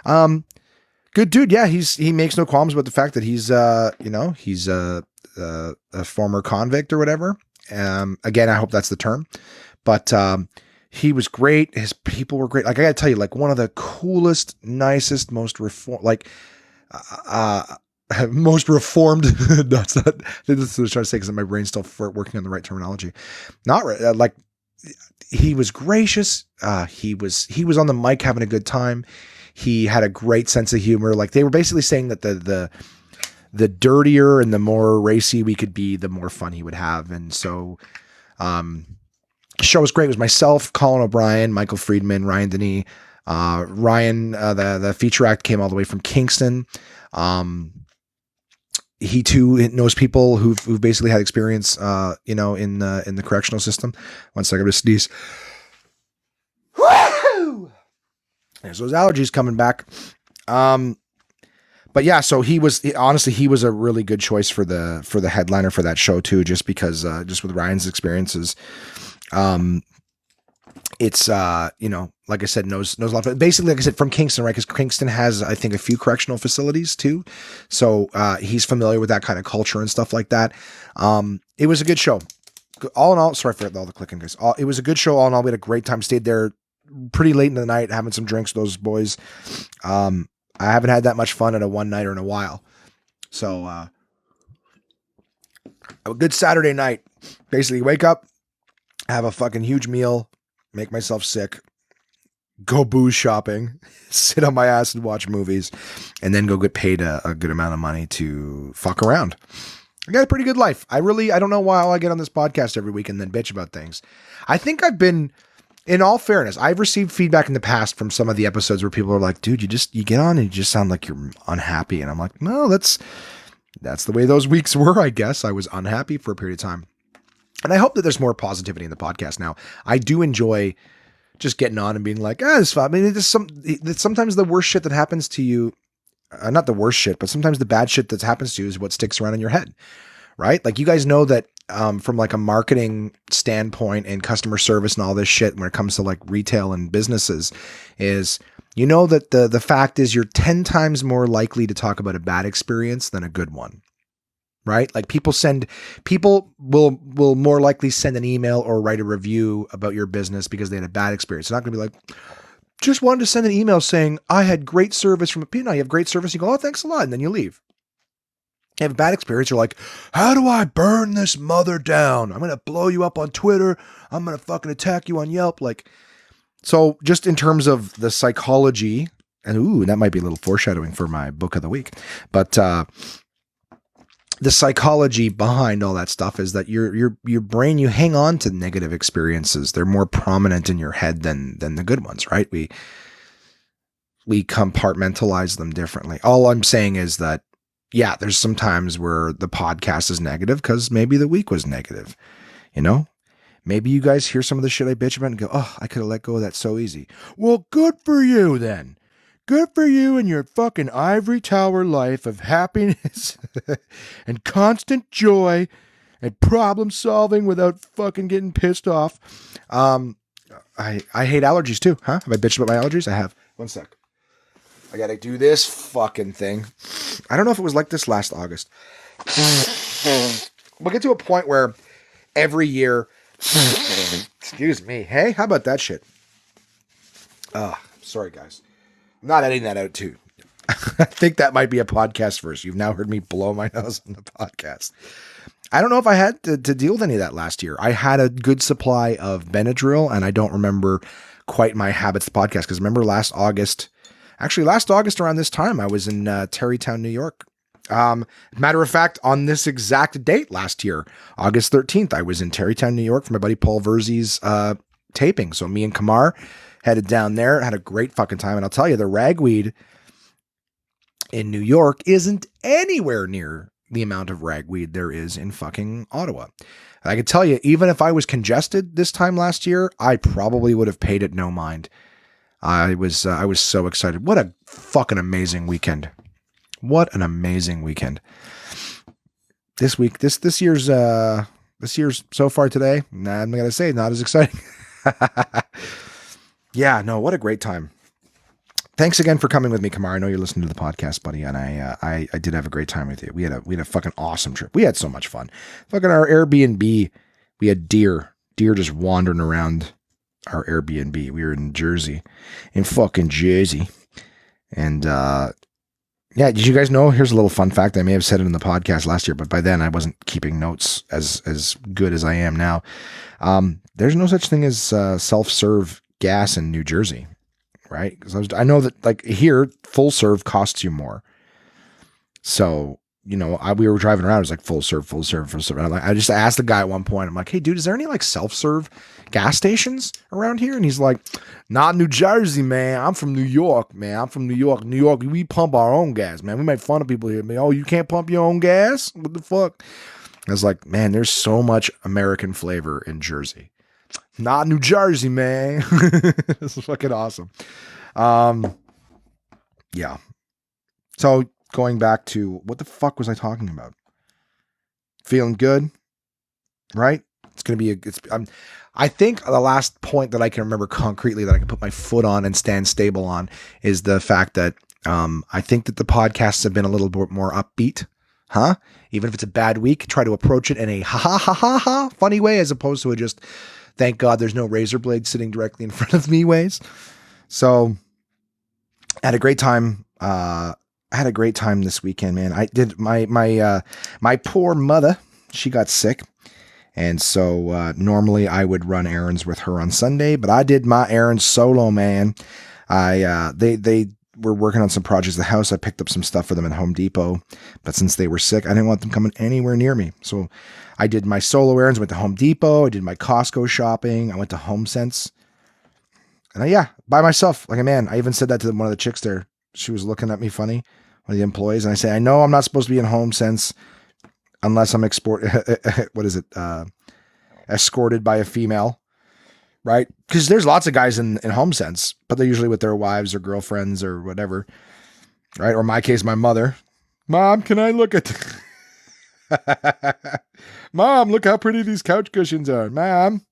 Good dude. Yeah, he makes no qualms about the fact that he's a former convict or whatever. Again, I hope that's the term, but he was great. His people were great. Like, I gotta tell you, like, one of the coolest, nicest, most reformed. That's not. This is what I was trying to say because my brain's still working on the right terminology. Not like he was gracious. He was on the mic having a good time. He had a great sense of humor. Like, they were basically saying that the dirtier and the more racy we could be, the more fun he would have. And so, show was great. It was myself, Colin O'Brien, Michael Friedman, Ryan Denis. Ryan, the feature act came all the way from Kingston. He too knows people who've basically had experience, in the correctional system. One second, I'm gonna sneeze. Woo! There's those allergies coming back. But yeah, so he was a really good choice for the headliner for that show too, just because, just with Ryan's experiences. It's, like I said, knows a lot, but basically, like I said, from Kingston, right? Because Kingston has, I think, a few correctional facilities too. So, he's familiar with that kind of culture and stuff like that. It was a good show. All in all, sorry for all the clicking, guys. It was a good show. All in all, we had a great time. Stayed there pretty late in the night, having some drinks with those boys. I haven't had that much fun at a one-nighter in a while. So, a good Saturday night. Basically, wake up, have a fucking huge meal, make myself sick, go booze shopping, sit on my ass and watch movies, and then go get paid a good amount of money to fuck around. I got a pretty good life. I don't know why I get on this podcast every week and then bitch about things. I think I've been, in all fairness, I've received feedback in the past from some of the episodes where people are like, dude, you get on and you just sound like you're unhappy. And I'm like, no, that's the way those weeks were, I guess. I was unhappy for a period of time. And I hope that there's more positivity in the podcast now. I do enjoy just getting on and being like, it's fun. I mean, sometimes the worst shit that happens to you, not the worst shit, but sometimes the bad shit that happens to you is what sticks around in your head, right? Like, you guys know that from like a marketing standpoint and customer service and all this shit, when it comes to like retail and businesses, is, you know, that the fact is you're 10 times more likely to talk about a bad experience than a good one. Right? Like, people will more likely send an email or write a review about your business because they had a bad experience. They're not going to be like, just wanted to send an email saying I had great service from a You have great service. You go, oh, thanks a lot. And then you leave. You have a bad experience. You're like, how do I burn this mother down? I'm going to blow you up on Twitter. I'm going to fucking attack you on Yelp. Like, so just in terms of the psychology, and that might be a little foreshadowing for my book of the week, but, the psychology behind all that stuff is that your brain, you hang on to negative experiences. They're more prominent in your head than the good ones, right? We compartmentalize them differently. All I'm saying is that, yeah, there's some times where the podcast is negative because maybe the week was negative, you know? Maybe you guys hear some of the shit I bitch about and go, oh, I could have let go of that so easy. Well, good for you then. Good for you and your fucking ivory tower life of happiness and constant joy and problem solving without fucking getting pissed off. I hate allergies too, huh? Have I bitched about my allergies? I have. One sec. I gotta do this fucking thing. I don't know if it was like this last August. We'll get to a point where every year, excuse me. Hey, how about that shit? Sorry guys. I'm not editing that out too. I think that might be a podcast first. You've now heard me blow my nose on the podcast. I don't know if I had to deal with any of that last year. I had a good supply of Benadryl, and I don't remember quite my habits podcast, because remember last August around this time, I was in Terrytown, New York. Matter of fact, on this exact date last year, August 13th, I was in Terrytown, New York for my buddy Paul Verzi's taping. So me and Kamar headed down there, had a great fucking time. And I'll tell you, the ragweed in New York isn't anywhere near the amount of ragweed there is in fucking Ottawa. I can tell you, even if I was congested this time last year, I probably would have paid it no mind. I was so excited. What a fucking amazing weekend. What an amazing weekend. This year's so far today, I'm going to say not as exciting. Yeah, no, what a great time. Thanks again for coming with me, Kamar. I know you're listening to the podcast, buddy, and I did have a great time with you. We had a fucking awesome trip. We had so much fun. Fucking our Airbnb, we had deer just wandering around our Airbnb. We were in Jersey, and yeah, did you guys know? Here's a little fun fact. I may have said it in the podcast last year, but by then I wasn't keeping notes as good as I am now. There's no such thing as self-serve gas in New Jersey, right? Because I know that like here, full serve costs you more. So, you know, we were driving around. It was like full serve. And I just asked the guy at one point, I'm like, hey, dude, is there any like self-serve gas stations around here? And he's like, not New Jersey, man. I'm from New York, man. New York, we pump our own gas, man. We make fun of people here. Man, oh, you can't pump your own gas? What the fuck? I was like, man, there's so much American flavor in Jersey. Not New Jersey, man. This is fucking awesome. Yeah. So going back to what the fuck was I talking about? Feeling good, right? It's going to be I think the last point that I can remember concretely that I can put my foot on and stand stable on is the fact that I think that the podcasts have been a little bit more upbeat, huh? Even if it's a bad week, try to approach it in a ha funny way, as opposed to a just thank God there's no razor blade sitting directly in front of me ways. So I had a great time. I had a great time this weekend, man. I did my poor mother. She got sick. And so normally I would run errands with her on Sunday, but I did my errands solo, man. They were working on some projects at the house. I picked up some stuff for them at Home Depot, but since they were sick, I didn't want them coming anywhere near me. So I did my solo errands, went to Home Depot. I did my Costco shopping. I went to HomeSense. And by myself, like a man. I even said that to one of the chicks there. She was looking at me funny, one of the employees. And I say, I know I'm not supposed to be in HomeSense unless I'm escorted by a female, right? Because there's lots of guys in HomeSense, but they're usually with their wives or girlfriends or whatever, right? Or in my case, my mother. Mom, can I look at... Mom, look how pretty these couch cushions are. Mom.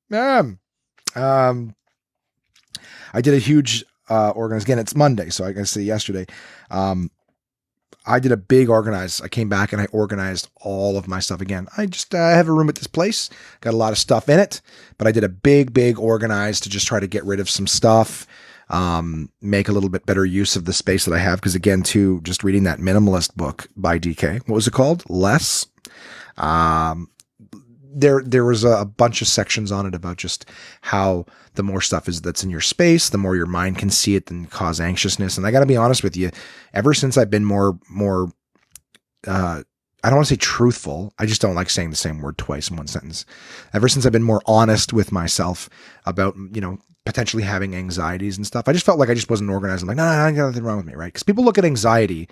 I did a huge organize. Again, it's Monday, so I can say yesterday. I did a big organize. I came back and I organized all of my stuff again. I have a room at this place, got a lot of stuff in it, but I did a big organize to just try to get rid of some stuff, make a little bit better use of the space that I have. Because again, too, just reading that minimalist book by DK, what was it called? Less. There was a bunch of sections on it about just how the more stuff that's in your space, the more your mind can see it and cause anxiousness. And I got to be honest with you, ever since I've been more I don't want to say truthful. I just don't like saying the same word twice in one sentence. Ever since I've been more honest with myself about, potentially having anxieties and stuff, I just felt like I just wasn't organized. I'm like, no, I got nothing wrong with me, right? Because people look at anxiety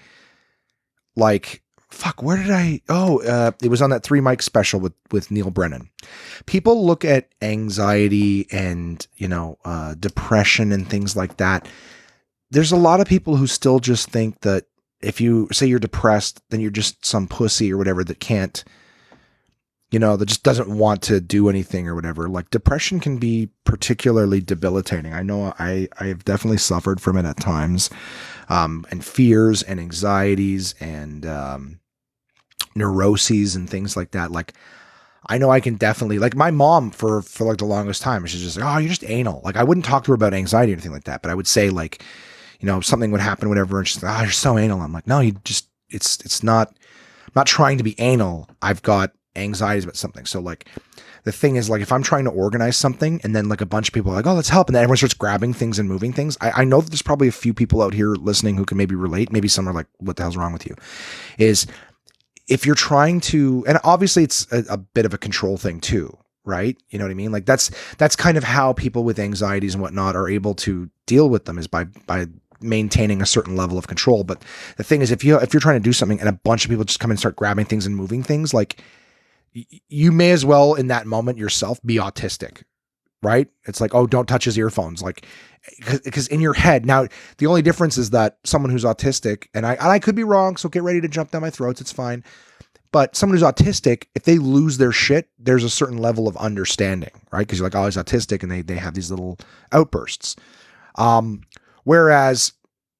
like, fuck, where did it was on that 3 Mic special with Neil Brennan. People look at anxiety and, depression and things like that. There's a lot of people who still just think that if you say you're depressed, then you're just some pussy or whatever that can't, that just doesn't want to do anything or whatever. Like, depression can be particularly debilitating. I know I have definitely suffered from it at times, and fears and anxieties and neuroses and things like that. Like, I know I can definitely, like, my mom for like the longest time, she's just like, oh, you're just anal. Like, I wouldn't talk to her about anxiety or anything like that, but I would say, like, something would happen, whatever, and she's like, oh, you're so anal. I'm like, no, it's not, I'm not trying to be anal. I've got anxieties about something. So, like, the thing is, like, if I'm trying to organize something and then, like, a bunch of people are like, oh, let's help, and then everyone starts grabbing things and moving things, I know that there's probably a few people out here listening who can maybe relate. Maybe some are like, what the hell's wrong with you? Is if you're trying to, and obviously it's a bit of a control thing too, right? You know what I mean? Like, that's kind of how people with anxieties and whatnot are able to deal with them, is by maintaining a certain level of control. But the thing is, if you're trying to do something and a bunch of people just come and start grabbing things and moving things, like, you may as well in that moment yourself be autistic, right? It's like, oh, don't touch his earphones. Like, because in your head, now the only difference is that someone who's autistic, and I could be wrong, so get ready to jump down my throats. It's fine. But someone who's autistic, if they lose their shit, there's a certain level of understanding, right? Because you're like, oh, he's autistic, and they have these little outbursts. Whereas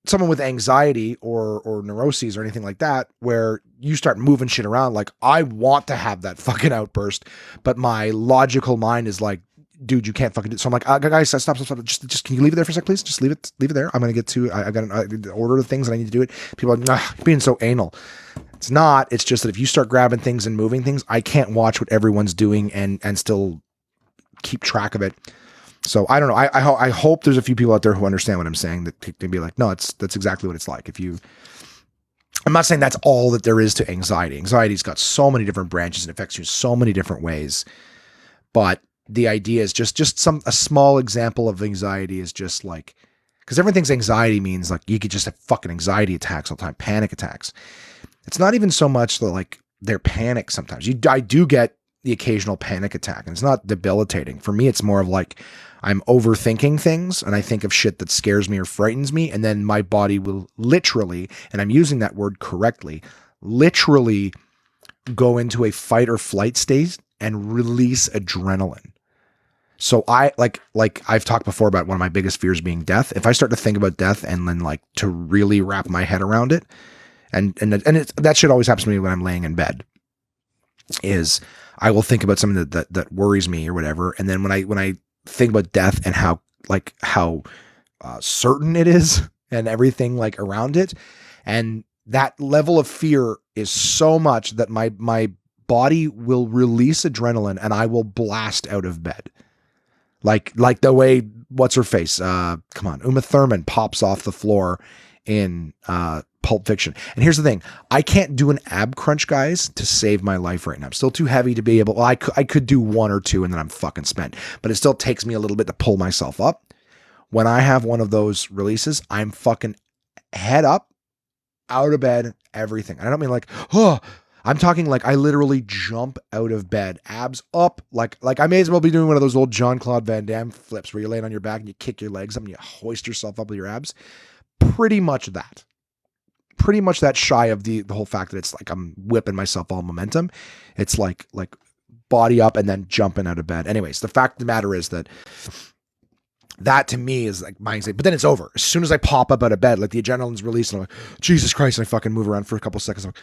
someone with anxiety or neuroses or anything like that, where you start moving shit around, like, I want to have that fucking outburst, but my logical mind is like, dude, you can't fucking do it. So I'm like, guys, stop. Just can you leave it there for a sec, please? Just leave it there. I'm going to get to, I got an order of things that I need to do it. People are like, nah, you're being so anal. It's not, it's just that if you start grabbing things and moving things, I can't watch what everyone's doing and still keep track of it. So I don't know. I hope there's a few people out there who understand what I'm saying, that can be like, no, that's exactly what it's like. I'm not saying that's all that there is to anxiety. Anxiety's got so many different branches and affects you in so many different ways. But the idea is just a small example of anxiety is just like, because everyone thinks anxiety means like you could just have fucking anxiety attacks all the time, panic attacks. It's not even so much that, like, they're panic sometimes. I do get the occasional panic attack, and it's not debilitating. For me, it's more of like, I'm overthinking things and I think of shit that scares me or frightens me. And then my body will literally, and I'm using that word correctly, literally go into a fight or flight state and release adrenaline. So I like I've talked before about one of my biggest fears being death. If I start to think about death and then, like, to really wrap my head around it, and that shit always happens to me when I'm laying in bed, is I will think about something that worries me or whatever. And then when I think about death and how certain it is and everything, like, around it, and that level of fear is so much that my body will release adrenaline and I will blast out of bed. Like the way, what's her face? Come on. Uma Thurman pops off the floor in Pulp Fiction. And here's the thing. I can't do an ab crunch, guys, to save my life right now. I'm still too heavy to be able, well, I could do 1 or 2 and then I'm fucking spent, but it still takes me a little bit to pull myself up. When I have one of those releases, I'm fucking head up, out of bed, everything. And I don't mean like, oh, I'm talking like I literally jump out of bed, abs up, like I may as well be doing one of those old Jean-Claude Van Damme flips where you're laying on your back and you kick your legs up and you hoist yourself up with your abs. Pretty much that shy of the whole fact that it's like I'm whipping myself all momentum. It's like body up and then jumping out of bed. Anyways, the fact of the matter is that to me is like my anxiety, but then it's over. As soon as I pop up out of bed, like the adrenaline's released and I'm like, Jesus Christ, and I fucking move around for a couple seconds. I'm like,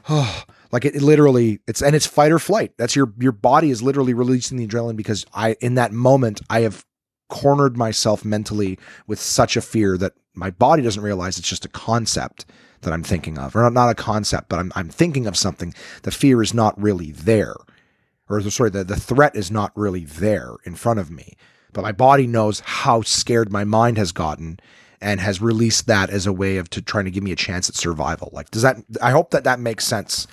oh, like it literally, it's fight or flight. That's your body is literally releasing the adrenaline because in that moment, I have cornered myself mentally with such a fear that my body doesn't realize it's just a concept that I'm thinking of, or not a concept, but I'm thinking of something. The fear is not really there, or sorry, the threat is not really there in front of me, but my body knows how scared my mind has gotten and has released that as a way of trying to give me a chance at survival. Like, I hope that makes sense.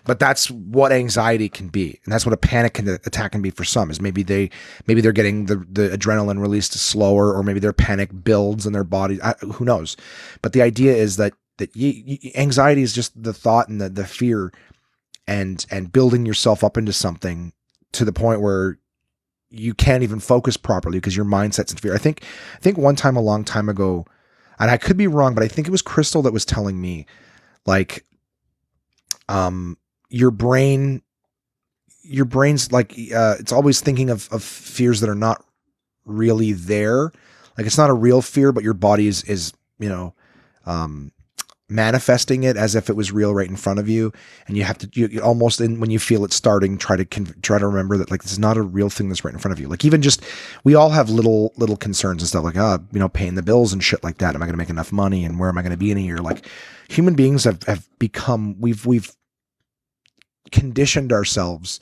But that's what anxiety can be, and that's what a panic attack can be for some. Is maybe they're getting the adrenaline released slower, or maybe their panic builds in their body. Who knows? But the idea is that anxiety is just the thought and the fear, and building yourself up into something to the point where you can't even focus properly because your mindset's in fear. I think one time a long time ago, and I could be wrong, but I think it was Crystal that was telling me, like, your brain's like, it's always thinking of fears that are not really there. Like, it's not a real fear, but your body is, manifesting it as if it was real right in front of you. And you have to, you almost, when you feel it starting, try to remember that, like, this is not a real thing that's right in front of you. Like, even just, we all have little concerns and stuff, like, paying the bills and shit like that. Am I going to make enough money? And where am I going to be in a year? Like, human beings have become, we've conditioned ourselves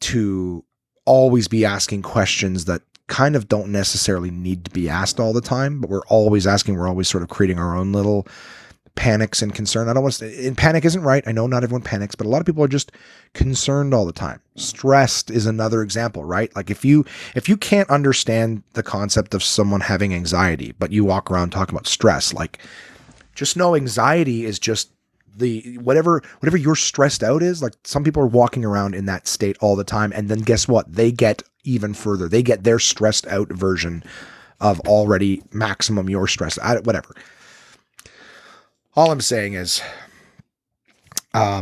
to always be asking questions that kind of don't necessarily need to be asked all the time, but we're always asking. We're always sort of creating our own little panics and concern. I don't want to, and panic isn't right. I know not everyone panics, but a lot of people are just concerned all the time. Stressed is another example, right? Like, if you can't understand the concept of someone having anxiety, but you walk around talking about stress, like, just know anxiety is just the whatever you're stressed out is. Like, some people are walking around in that state all the time, and then guess what? They get even further. They get their stressed out version of already maximum you're stressed out, whatever. All I'm saying is, I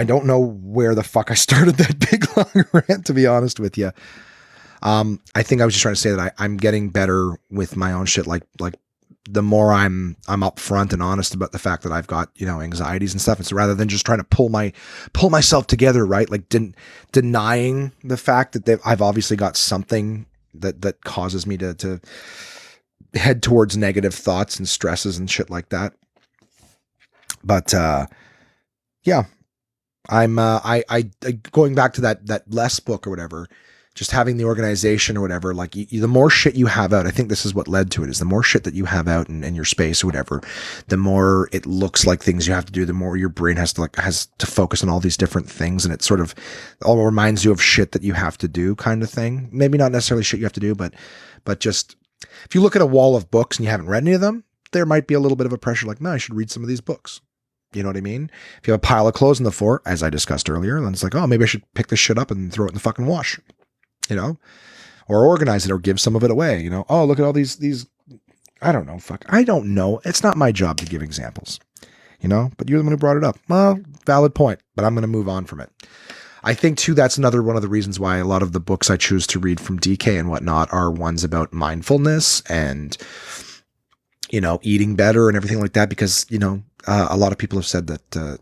don't know where the fuck I started that big long rant, to be honest with you. I think I was just trying to say that I'm getting better with my own shit. Like the more I'm upfront and honest about the fact that I've got, anxieties and stuff. It's rather than just trying to pull myself together, right? Like, denying the fact that I've obviously got something that causes me to head towards negative thoughts and stresses and shit like that. But, yeah, I'm, I going back to that less book or whatever, just having the organization or whatever, like, the more shit you have out, I think this is what led to it, is the more shit that you have out in your space or whatever, the more it looks like things you have to do, the more your brain has to focus on all these different things. And it sort of all reminds you of shit that you have to do, kind of thing. Maybe not necessarily shit you have to do, but just, if you look at a wall of books and you haven't read any of them, there might be a little bit of a pressure, like, no, I should read some of these books. You know what I mean? If you have a pile of clothes on the floor, as I discussed earlier, then it's like, oh, maybe I should pick this shit up and throw it in the fucking wash. Or organize it, or give some of it away. Oh, look at all these, I don't know. Fuck. I don't know. It's not my job to give examples, but you're the one who brought it up. Well, valid point, but I'm going to move on from it. I think too, that's another one of the reasons why a lot of the books I choose to read from DK and whatnot are ones about mindfulness and, eating better and everything like that, because, a lot of people have said that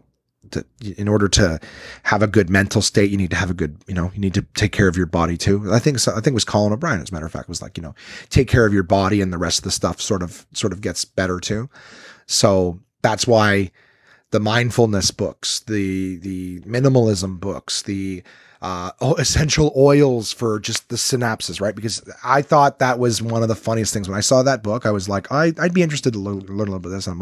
in order to have a good mental state, you need to have a good, you need to take care of your body too. I think it was Colin O'Brien, as a matter of fact, was like, take care of your body and the rest of the stuff sort of gets better too. So that's why the mindfulness books, the minimalism books, the essential oils for just the synapses, right? Because I thought that was one of the funniest things when I saw that book. I was like, I'd be interested to learn a little bit of this. And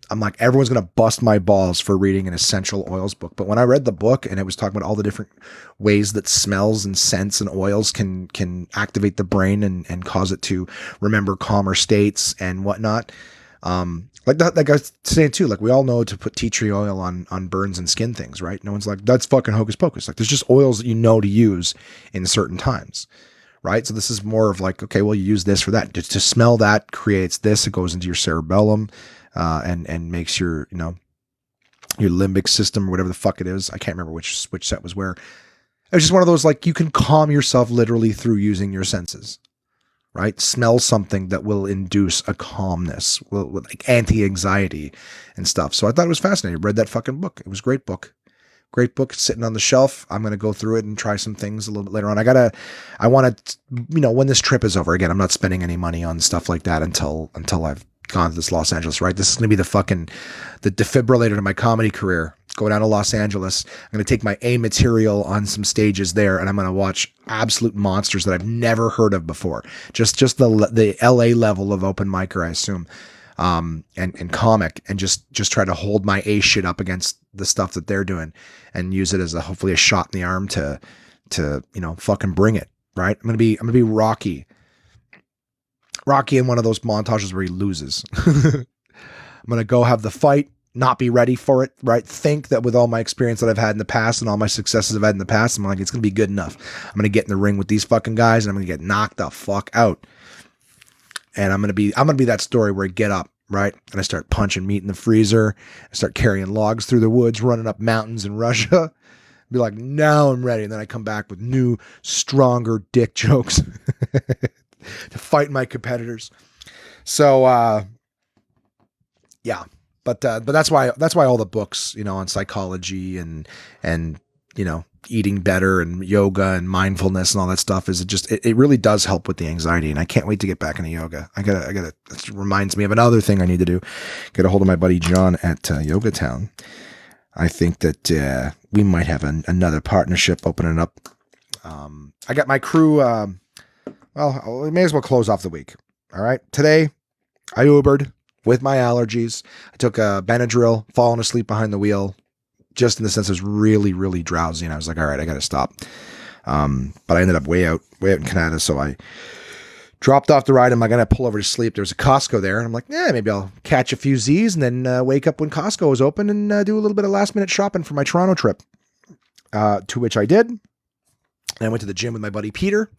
I'm like, everyone's gonna bust my balls for reading an essential oils book. But when I read the book and it was talking about all the different ways that smells and scents and oils can activate the brain and cause it to remember calmer states and whatnot. Like I was saying too, like, we all know to put tea tree oil on burns and skin things, right? No one's like, that's fucking hocus pocus. Like, there's just oils that to use in certain times, right? So this is more of like, okay, well, you use this for that. To smell that creates this. It goes into your cerebellum, and makes your limbic system or whatever the fuck it is. I can't remember which set was where. It was just one of those, like, you can calm yourself literally through using your senses. Right? Smell something that will induce a calmness, like anti-anxiety and stuff. So I thought it was fascinating. Read that fucking book. It was a great book. Great book sitting on the shelf. I'm going to go through it and try some things a little bit later on. I want to, when this trip is over, again, I'm not spending any money on stuff like that until I've gone to this Los Angeles, right? This is going to be the defibrillator to my comedy career. Go down to Los Angeles. I'm going to take my A material on some stages there, and I'm going to watch absolute monsters that I've never heard of before. Just the LA level of open micer, I assume. and comic, and just try to hold my A shit up against the stuff that they're doing and use it as hopefully a shot in the arm to, fucking bring it. Right. I'm going to be Rocky in one of those montages where he loses. I'm going to go have the fight, not be ready for it, right? Think that with all my experience that I've had in the past and all my successes I've had in the past, I'm like, it's going to be good enough. I'm going to get in the ring with these fucking guys and I'm going to get knocked the fuck out. And I'm going to be that story where I get up, right? And I start punching meat in the freezer. I start carrying logs through the woods, running up mountains in Russia. Be like, now I'm ready. And then I come back with new, stronger dick jokes to fight my competitors. So, yeah. But that's why all the books, on psychology and eating better and yoga and mindfulness and all that stuff it really does help with the anxiety. And I can't wait to get back into yoga. It reminds me of another thing I need to do. Get a hold of my buddy John at Yoga Town. I think that we might have another partnership opening up. I got my crew. We may as well close off the week. All right. Today, I Ubered with my allergies. I took a Benadryl, falling asleep behind the wheel, just in the sense I was really, really drowsy. And I was like, all right, I got to stop. But I ended up way out in Canada. So I dropped off the ride. I'm like, going to pull over to sleep. There's a Costco there. And I'm like, yeah, maybe I'll catch a few Z's and then wake up when Costco is open and do a little bit of last minute shopping for my Toronto trip. To which I did. And I went to the gym with my buddy Peter,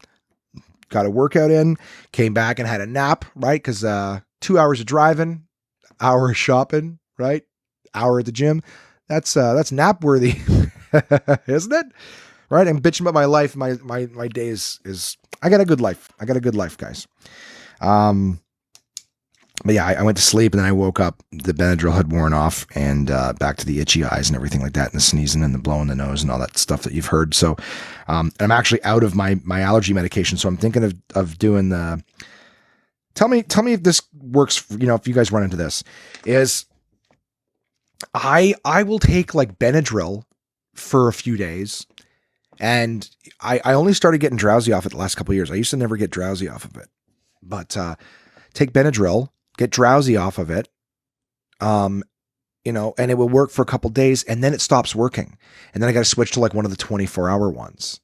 got a workout in, came back and had a nap, right? Because 2 hours of driving, hour of shopping, right? Hour at the gym. That's nap worthy, isn't it? Right? I'm bitching about my life. My days is I got a good life. Guys. But yeah, I went to sleep and then I woke up. The Benadryl had worn off and back to the itchy eyes and everything like that, and the sneezing and the blowing the nose and all that stuff that you've heard. So, and I'm actually out of my allergy medication. So I'm thinking of doing the. Tell me if this works. If you guys run into this, is I will take like Benadryl for a few days, and I only started getting drowsy off it the last couple of years. I used to never get drowsy off of it, but take Benadryl, get drowsy off of it, and it will work for a couple of days, and then it stops working, and then I got to switch to like one of the 24-hour ones.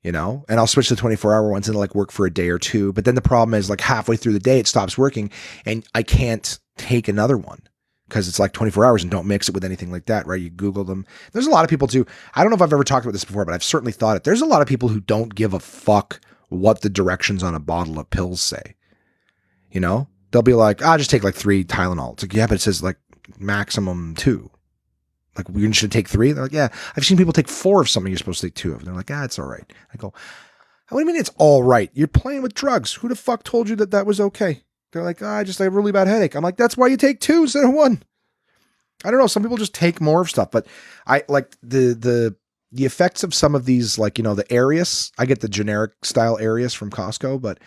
And I'll switch to the 24-hour ones and it'll like work for a day or two. But then the problem is like halfway through the day, it stops working and I can't take another one because it's like 24 hours and don't mix it with anything like that, right? You Google them. There's a lot of people too. I don't know if I've ever talked about this before, but I've certainly thought it. There's a lot of people who don't give a fuck what the directions on a bottle of pills say. They'll be like, just take like 3 Tylenol. It's like, yeah, but it says like maximum 2. Like, we should take 3. They're like, yeah, I've seen people take 4 of something you're supposed to take 2 of. And they're like, it's all right. I go, what do you mean it's all right? You're playing with drugs. Who the fuck told you that was okay? They're like, I just have a really bad headache. I'm like, that's why you take 2 instead of 1. I don't know. Some people just take more of stuff, but I like the effects of some of these, like, the Arius. I get the generic style Arius from Costco, but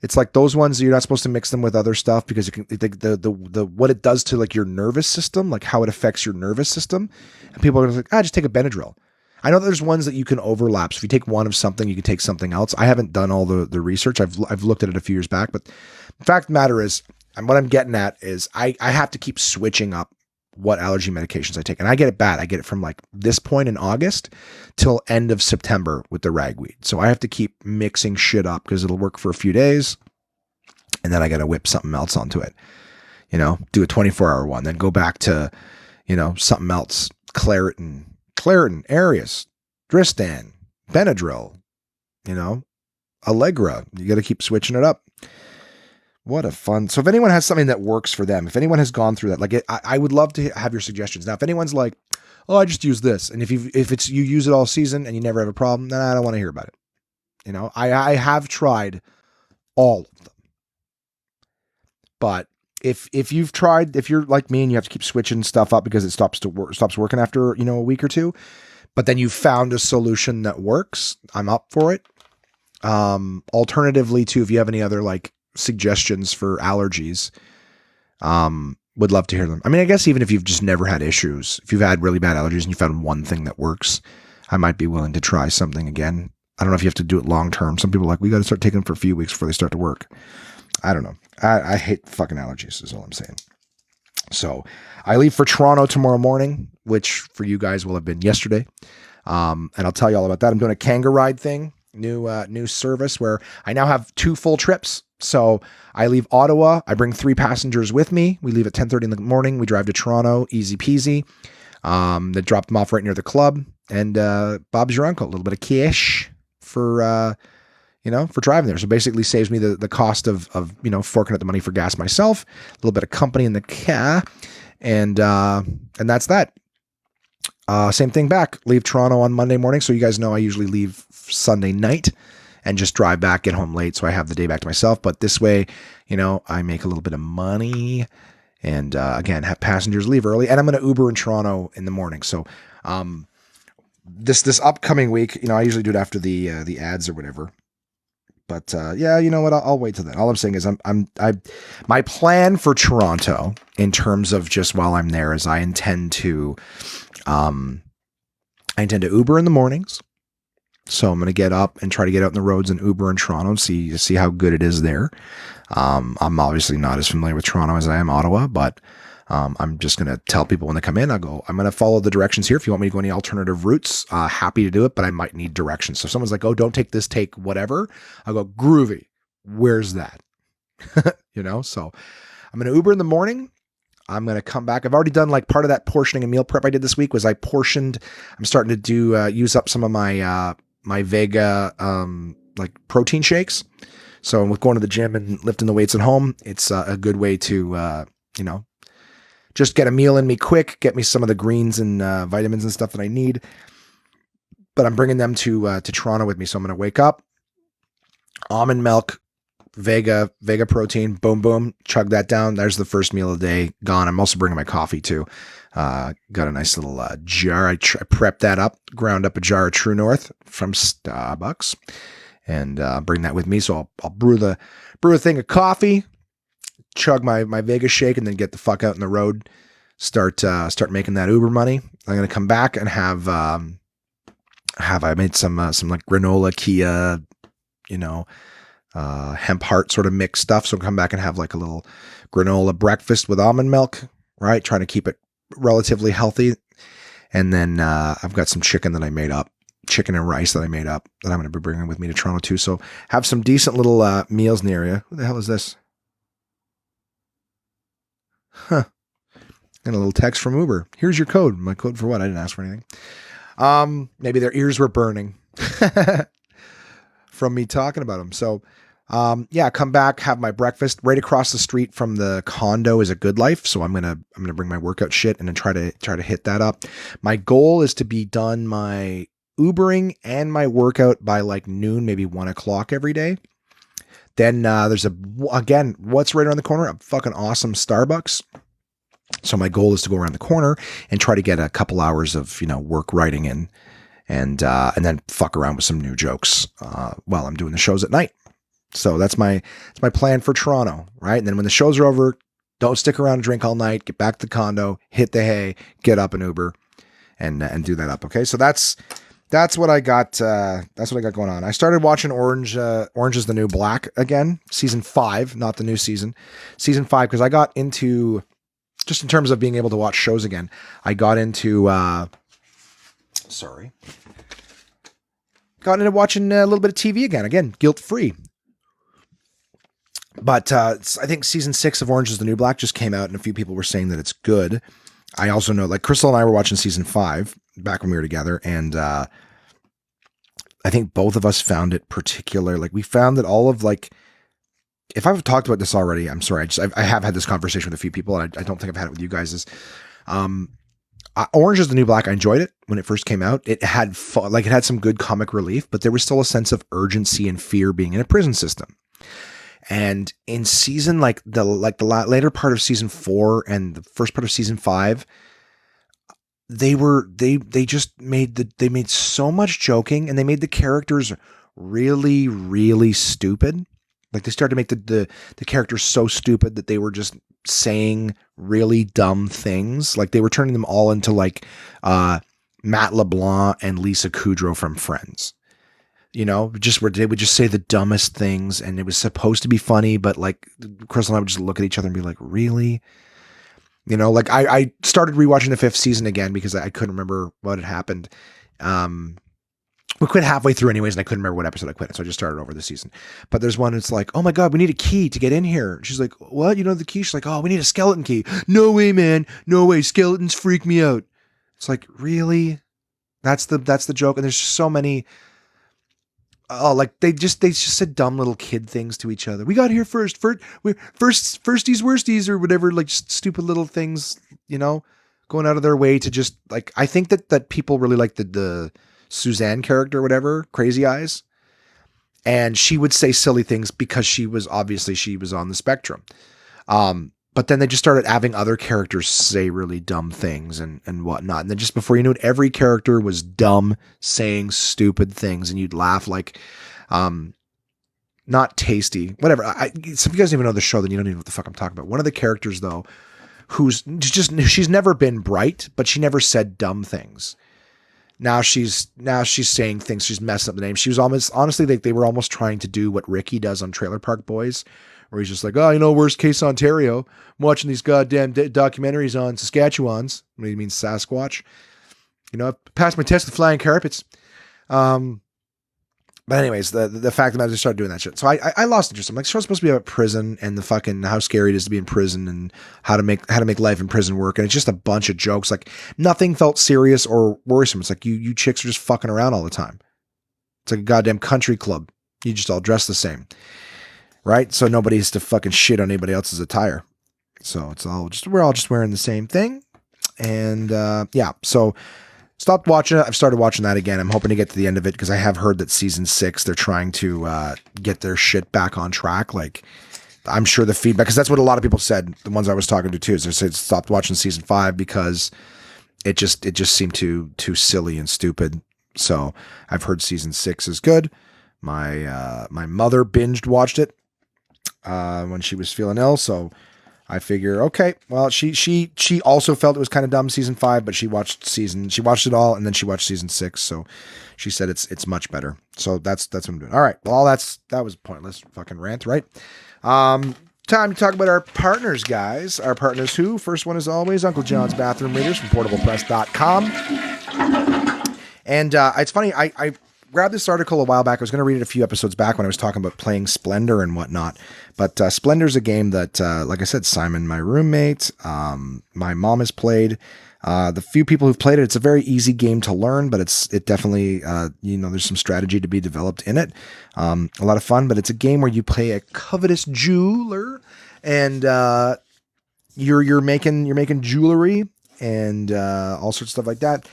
it's like those ones you're not supposed to mix them with other stuff because you can the what it does to like your nervous system, like how it affects your nervous system. And people are like, just take a Benadryl. I know there's ones that you can overlap. So if you take one of something, you can take something else. I haven't done all the research. I've looked at it a few years back, but the fact of the matter is, and what I'm getting at is I have to keep switching up what allergy medications I take. And I get it bad. I get it from like this point in August till end of September with the ragweed. So I have to keep mixing shit up because it'll work for a few days. And then I got to whip something else onto it, do a 24-hour one, then go back to, something else. Claritin, Arius, Dristan, Benadryl, Allegra. You got to keep switching it up. What a fun. So if anyone has something that works for them, if anyone has gone through that, like I would love to have your suggestions. Now, if anyone's like, I just use this. And if you use it all season and you never have a problem, then I don't want to hear about it. I have tried all of them. But if you're like me and you have to keep switching stuff up because it stops working after, a week or two, but then you found a solution that works, I'm up for it. Alternatively too, if you have any other like suggestions for allergies, would love to hear them. I mean, I guess even if you've just never had issues, if you've had really bad allergies and you found one thing that works, I might be willing to try something again. I don't know if you have to do it long term. Some people are like, we got to start taking them for a few weeks before they start to work. I don't know. I hate fucking allergies is all I'm saying. So I leave for Toronto tomorrow morning, which for you guys will have been yesterday. And I'll tell you all about that. I'm doing a Kanga ride thing, new service where I now have 2 full trips. So I leave Ottawa. I bring 3 passengers with me. We leave at 10:30 in the morning. We drive to Toronto, easy peasy. They drop them off right near the club. And Bob's your uncle. A little bit of cash for for driving there. So basically saves me the cost of forking out the money for gas myself. A little bit of company in the car, and that's that. Same thing back. Leave Toronto on Monday morning. So you guys know I usually leave Sunday night and just drive back, get home late, so I have the day back to myself. But this way, I make a little bit of money, and again, have passengers leave early. And I'm going to Uber in Toronto in the morning. So this upcoming week, I usually do it after the ads or whatever. But yeah, you know what? I'll wait till then. All I'm saying is my plan for Toronto in terms of just while I'm there is I intend to Uber in the mornings. So I'm going to get up and try to get out in the roads and Uber in Toronto and see how good it is there. I'm obviously not as familiar with Toronto as I am Ottawa, but I'm just going to tell people when they come in, I'm going to follow the directions here. If you want me to go any alternative routes, happy to do it, but I might need directions. So if someone's like, oh, don't take this, take whatever. I'll go, groovy. Where's that? So I'm going to Uber in the morning. I'm going to come back. I've already done like part of that portioning and meal prep I did this week was I portioned. I'm starting to do, use up some of my, my Vega, like protein shakes. So with going to the gym and lifting the weights at home, it's a good way to, just get a meal in me quick, get me some of the greens and vitamins and stuff that I need. But I'm bringing them to Toronto with me. So I'm going to wake up, almond milk, Vega protein, boom, boom, chug that down. There's the first meal of the day gone. I'm also bringing my coffee too. Got a nice little jar. I prepped that up, ground up a jar of True North from Starbucks, and bring that with me. So I'll brew a thing of coffee, chug my Vegas shake, and then get the fuck out in the road. Start making that Uber money. I'm gonna come back and have I made some like granola, Kia, hemp heart sort of mixed stuff. So I'll come back and have like a little granola breakfast with almond milk, right? Trying to keep it relatively healthy. And then I've got some chicken and rice that I made up that I'm going to be bringing with me to Toronto too. So have some decent little meals in the area. Who the hell is this? Huh. And a little text from Uber. Here's your code. My code for what? I didn't ask for anything. Maybe their ears were burning from me talking about them. So, come back, have my breakfast. Right across the street from the condo is a Good Life. So I'm gonna bring my workout shit and then try to hit that up. My goal is to be done my Ubering and my workout by like noon, maybe 1:00 every day. Then there's what's right around the corner? A fucking awesome Starbucks. So my goal is to go around the corner and try to get a couple hours of work writing in, and then fuck around with some new jokes while I'm doing the shows at night. So that's my plan for Toronto, right? And then when the shows are over, don't stick around and drink all night. Get back to the condo, hit the hay, get up an Uber, and do that up. Okay, so that's what I got. That's what I got going on. I started watching Orange is the New Black again, season 5, not the new season, season 5, because I got into, just in terms of being able to watch shows again, I got into watching a little bit of TV again, guilt free. But I think season 6 of Orange is the New Black just came out, and a few people were saying that it's good. I also know, like, Crystal and I were watching season 5 back when we were together, and I think both of us found it particular. Like, we found that all of, like, if I've talked about this already, I'm sorry. I have had this conversation with a few people, and I don't think I've had it with you guys. Orange is the New Black. I enjoyed it when it first came out. It had it had some good comic relief, but there was still a sense of urgency and fear being in a prison system. And in season, the later part of season 4 and the first part of season 5, they made so much joking, and they made the characters really, really stupid. Like, they started to make the characters so stupid that they were just saying really dumb things. Like, they were turning them all into like Matt LeBlanc and Lisa Kudrow from Friends. You know, just where they would just say the dumbest things, and it was supposed to be funny, but like Crystal and I would just look at each other and be like, really? You know, like I started rewatching the 5th season again because I couldn't remember what had happened. We quit halfway through anyways, and I couldn't remember what episode I quit. So I just started over the season. But there's one that's like, oh my God, we need a key to get in here. She's like, what? You know the key? She's like, oh, we need a skeleton key. No way, man. No way. Skeletons freak me out. It's like, really? That's the joke. And there's just so many. Oh, like they just said dumb little kid things to each other. We got here first. Firsties, worsties, or whatever. Like just stupid little things, you know, going out of their way to just like. I think that people really like the Suzanne character, or whatever, Crazy Eyes, and she would say silly things because she was on the spectrum. But then they just started having other characters say really dumb things and whatnot. And then just before you knew it, every character was dumb, saying stupid things, and you'd laugh like, not tasty, whatever. So if you guys don't even know the show, then you don't even know what the fuck I'm talking about. One of the characters though, she's never been bright, but she never said dumb things. Now she's saying things. She's messing up the name. She was honestly, they were almost trying to do what Ricky does on Trailer Park Boys, where he's just like, oh, you know, worst case Ontario. I'm watching these goddamn documentaries on Saskatchewans. What do you mean Sasquatch? You know, I passed my test with flying carpets. But anyways, the fact that I just started doing that shit. So I lost interest. I'm like, show's supposed to be about prison and the fucking how scary it is to be in prison and how to make life in prison work. And it's just a bunch of jokes. Like nothing felt serious or worrisome. It's like you chicks are just fucking around all the time. It's like a goddamn country club. You just all dress the same. Right? So nobody has to fucking shit on anybody else's attire. So we're all just wearing the same thing. And yeah, so stopped watching it. I've started watching that again. I'm hoping to get to the end of it because I have heard that season 6, they're trying to get their shit back on track. Like, I'm sure the feedback, because that's what a lot of people said, the ones I was talking to too, is they said stopped watching season 5 because it just seemed too silly and stupid. So I've heard season 6 is good. My mother binged watched it when she was feeling ill, so I figure, okay, well, she also felt it was kind of dumb season 5, but she watched it all, and then she watched season 6, so she said it's much better. So that's what I'm doing. All right, well, that was a pointless fucking rant, right? Time to talk about our partners, guys. Our partners who? First one is always Uncle John's Bathroom Readers from portablepress.com. And it's funny, I grabbed this article a while back. I was going to read it a few episodes back when I was talking about playing Splendor and whatnot. But Splendor's a game that, like I said, Simon, my roommate, my mom has played. The few people who've played it, it's a very easy game to learn, but it definitely, there's some strategy to be developed in it. A lot of fun, but it's a game where you play a covetous jeweler, and you're making jewelry and all sorts of stuff like that.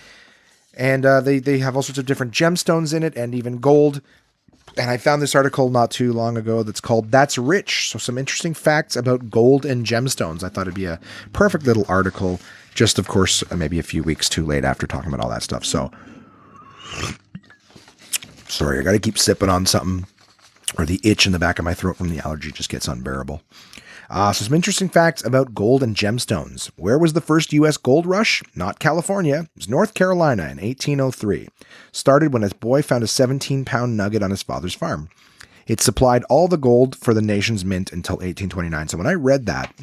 And they have all sorts of different gemstones in it and even gold. And I found this article not too long ago that's called That's Rich. So some interesting facts about gold and gemstones. I thought it'd be a perfect little article. Just, of course, maybe a few weeks too late after talking about all that stuff. So, sorry, I got to keep sipping on something, or the itch in the back of my throat from the allergy just gets unbearable. So some interesting facts about gold and gemstones. Where was the first U.S. gold rush? Not California. It was North Carolina in 1803. Started when a boy found a 17-pound nugget on his father's farm. It supplied all the gold for the nation's mint until 1829. So when I read that,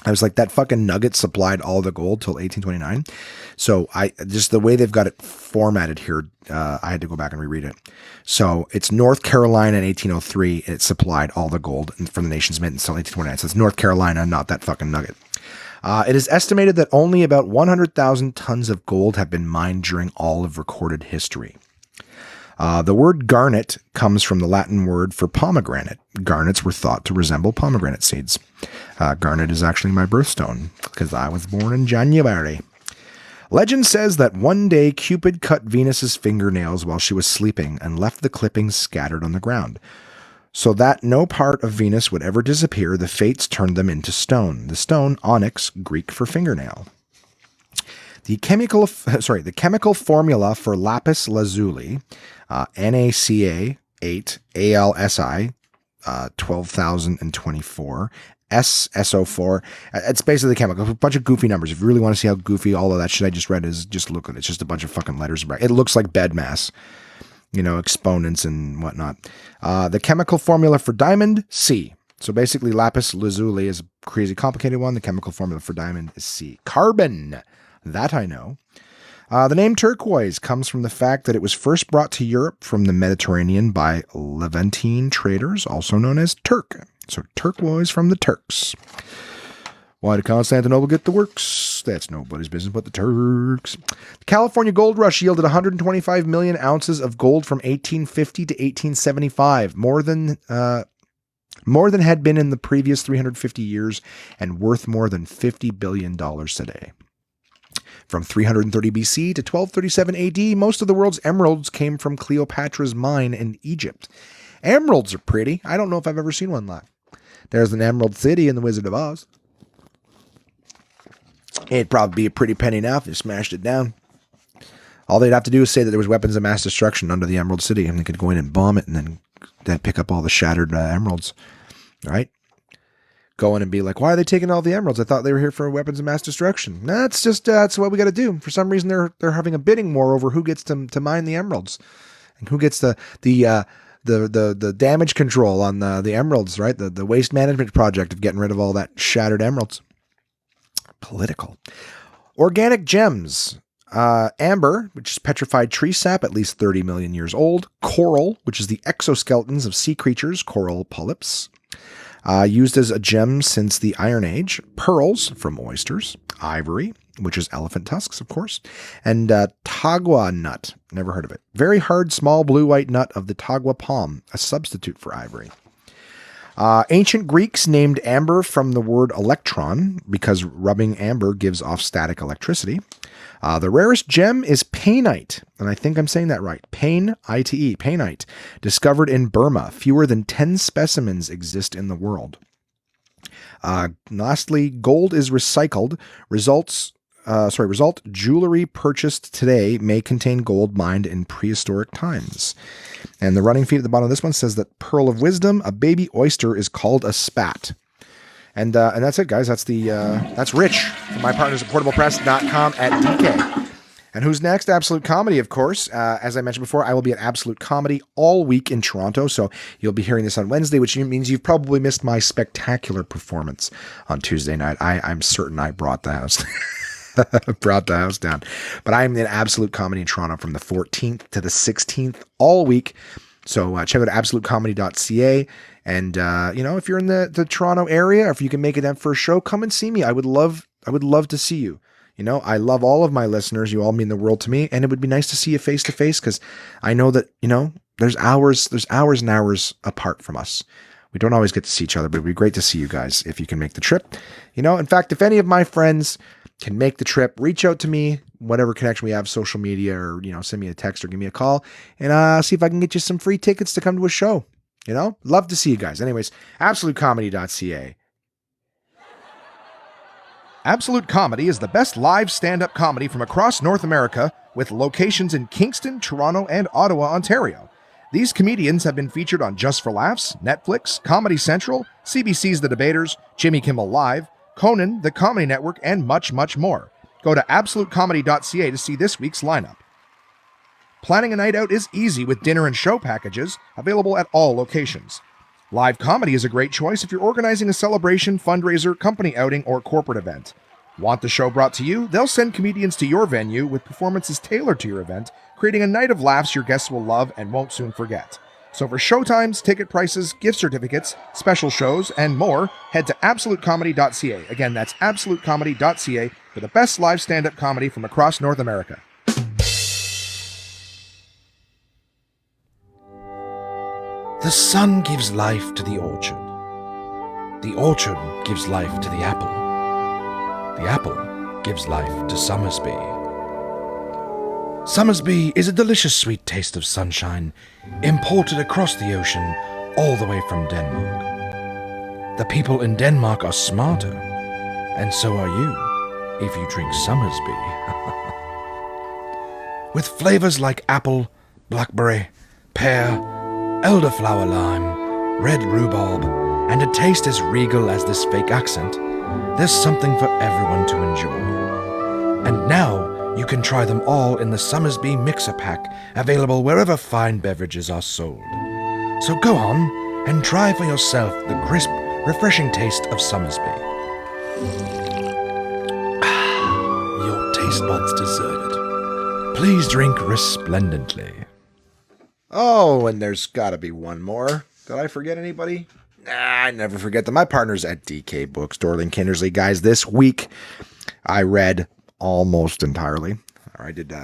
I was like, that fucking nugget supplied all the gold till 1829. So just the way they've got it formatted here, I had to go back and reread it. So it's North Carolina in 1803. It supplied all the gold for the nation's mint until 1829. So it's North Carolina, not that fucking nugget. It is estimated that only about 100,000 tons of gold have been mined during all of recorded history. The word garnet comes from the Latin word for pomegranate. Garnets were thought to resemble pomegranate seeds. Garnet is actually my birthstone because I was born in January. Legend says that one day Cupid cut Venus's fingernails while she was sleeping and left the clippings scattered on the ground. So that no part of Venus would ever disappear, the fates turned them into stone. The stone, onyx, Greek for fingernail. The chemical formula for lapis lazuli, NaCa8, AlSi, 12,024, SSO4. It's basically the chemical. A bunch of goofy numbers. If you really want to see how goofy all of that shit I just read is, just look at it. It's just a bunch of fucking letters. It looks like bed mass. exponents and whatnot. The chemical formula for diamond, C. So basically, lapis lazuli is a crazy complicated one. The chemical formula for diamond is C. Carbon, that I know. The name turquoise comes from the fact that it was first brought to Europe from the Mediterranean by Levantine traders, also known as Turk. So turquoise from the Turks. Why did Constantinople get the works? That's nobody's business but the Turks. The California gold rush yielded 125 million ounces of gold from 1850 to 1875, more than had been in the previous 350 years and worth more than $50 billion today. From 330 BC to 1237 AD, most of the world's emeralds came from Cleopatra's mine in Egypt. Emeralds are pretty. I don't know if I've ever seen one live. There's an Emerald City in The Wizard of Oz. It'd probably be a pretty penny now if you smashed it down. All they'd have to do is say that there was weapons of mass destruction under the Emerald City, and they could go in and bomb it and then pick up all the shattered emeralds. Right? Go in and be like, why are they taking all the emeralds? I thought they were here for weapons of mass destruction. That's just that's what we got to do. For some reason, they're having a bidding war over who gets to mine the emeralds, and who gets the damage control on the emeralds. Right, the waste management project of getting rid of all that shattered emeralds. Political. Organic gems. Amber, which is petrified tree sap, at least 30 million years old. Coral, which is the exoskeletons of sea creatures, coral polyps. Used as a gem since the Iron Age. Pearls from oysters. Ivory, which is elephant tusks, of course. And tagua nut. Never heard of it. Very hard, small, blue-white nut of the tagua palm, a substitute for ivory. Ancient Greeks named amber from the word electron because rubbing amber gives off static electricity. The rarest gem is painite, and I think I'm saying that right. Painite, painite, discovered in Burma. Fewer than 10 specimens exist in the world. Lastly, gold is recycled. Result jewelry purchased today may contain gold mined in prehistoric times. And the running feed at the bottom of this one says that pearl of wisdom, a baby oyster is called a spat. And that's it, guys. That's Rich from my partners at portablepress.com at DK. And who's next? Absolute Comedy, of course. As I mentioned before, I will be at Absolute Comedy all week in Toronto. So you'll be hearing this on Wednesday, which means you've probably missed my spectacular performance on Tuesday night. I'm certain I brought the house. Brought the house down. But I'm in Absolute Comedy in Toronto from the 14th to the 16th all week. So check out absolutecomedy.ca. And, if you're in the Toronto area, or if you can make it that first show, come and see me. I would love to see you. I love all of my listeners. You all mean the world to me. And it would be nice to see you face to face because I know that, there's hours and hours apart from us. We don't always get to see each other, but it'd be great to see you guys if you can make the trip. In fact, if any of my friends can make the trip, reach out to me, whatever connection we have, social media, or, send me a text or give me a call, and see if I can get you some free tickets to come to a show. Love to see you guys. Anyways, absolutecomedy.ca. Absolute Comedy is the best live stand-up comedy from across North America, with locations in Kingston, Toronto, and Ottawa, Ontario. These comedians have been featured on Just for Laughs, Netflix, Comedy Central, CBC's The Debaters, Jimmy Kimmel Live, Conan, The Comedy Network, and much, much more. Go to absolutecomedy.ca to see this week's lineup. Planning a night out is easy with dinner and show packages available at all locations. Live comedy is a great choice if you're organizing a celebration, fundraiser, company outing, or corporate event. Want the show brought to you? They'll send comedians to your venue with performances tailored to your event, creating a night of laughs your guests will love and won't soon forget. So for showtimes, ticket prices, gift certificates, special shows, and more, head to absolutecomedy.ca. Again, that's absolutecomedy.ca for the best live stand-up comedy from across North America. The sun gives life to the orchard. The orchard gives life to the apple. The apple gives life to Somersby. Somersby is a delicious sweet taste of sunshine, imported across the ocean, all the way from Denmark. The people in Denmark are smarter, and so are you, if you drink Somersby. With flavors like apple, blackberry, pear, elderflower lime, red rhubarb, and a taste as regal as this fake accent, there's something for everyone to enjoy. And now you can try try them all in the Summersby Mixer Pack, available wherever fine beverages are sold. So go on and try for yourself the crisp, refreshing taste of Summersby. Your taste buds deserve it. Please drink resplendently. Oh, and there's got to be one more. Did I forget anybody? Nah, I never forget them. My partners at DK Books, Dorling Kindersley. Guys, this week I read almost entirely. I did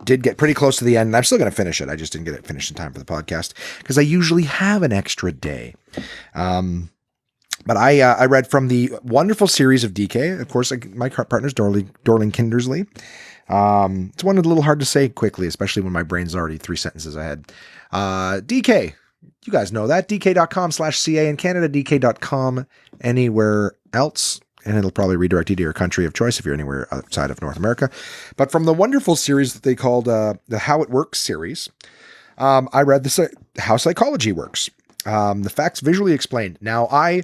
get pretty close to the end, and I'm still going to finish it. I just didn't get it finished in time for the podcast because I usually have an extra day. But I read from the wonderful series of DK. Of course, my partner's Dorling Kindersley. It's one a little hard to say quickly, especially when my brain's already 3 sentences ahead. DK, you guys know that. DK.com/CA in Canada, DK.com anywhere else. And it'll probably redirect you to your country of choice if you're anywhere outside of North America. But from the wonderful series that they called the How It Works series, I read How Psychology Works. The facts visually explained. Now, I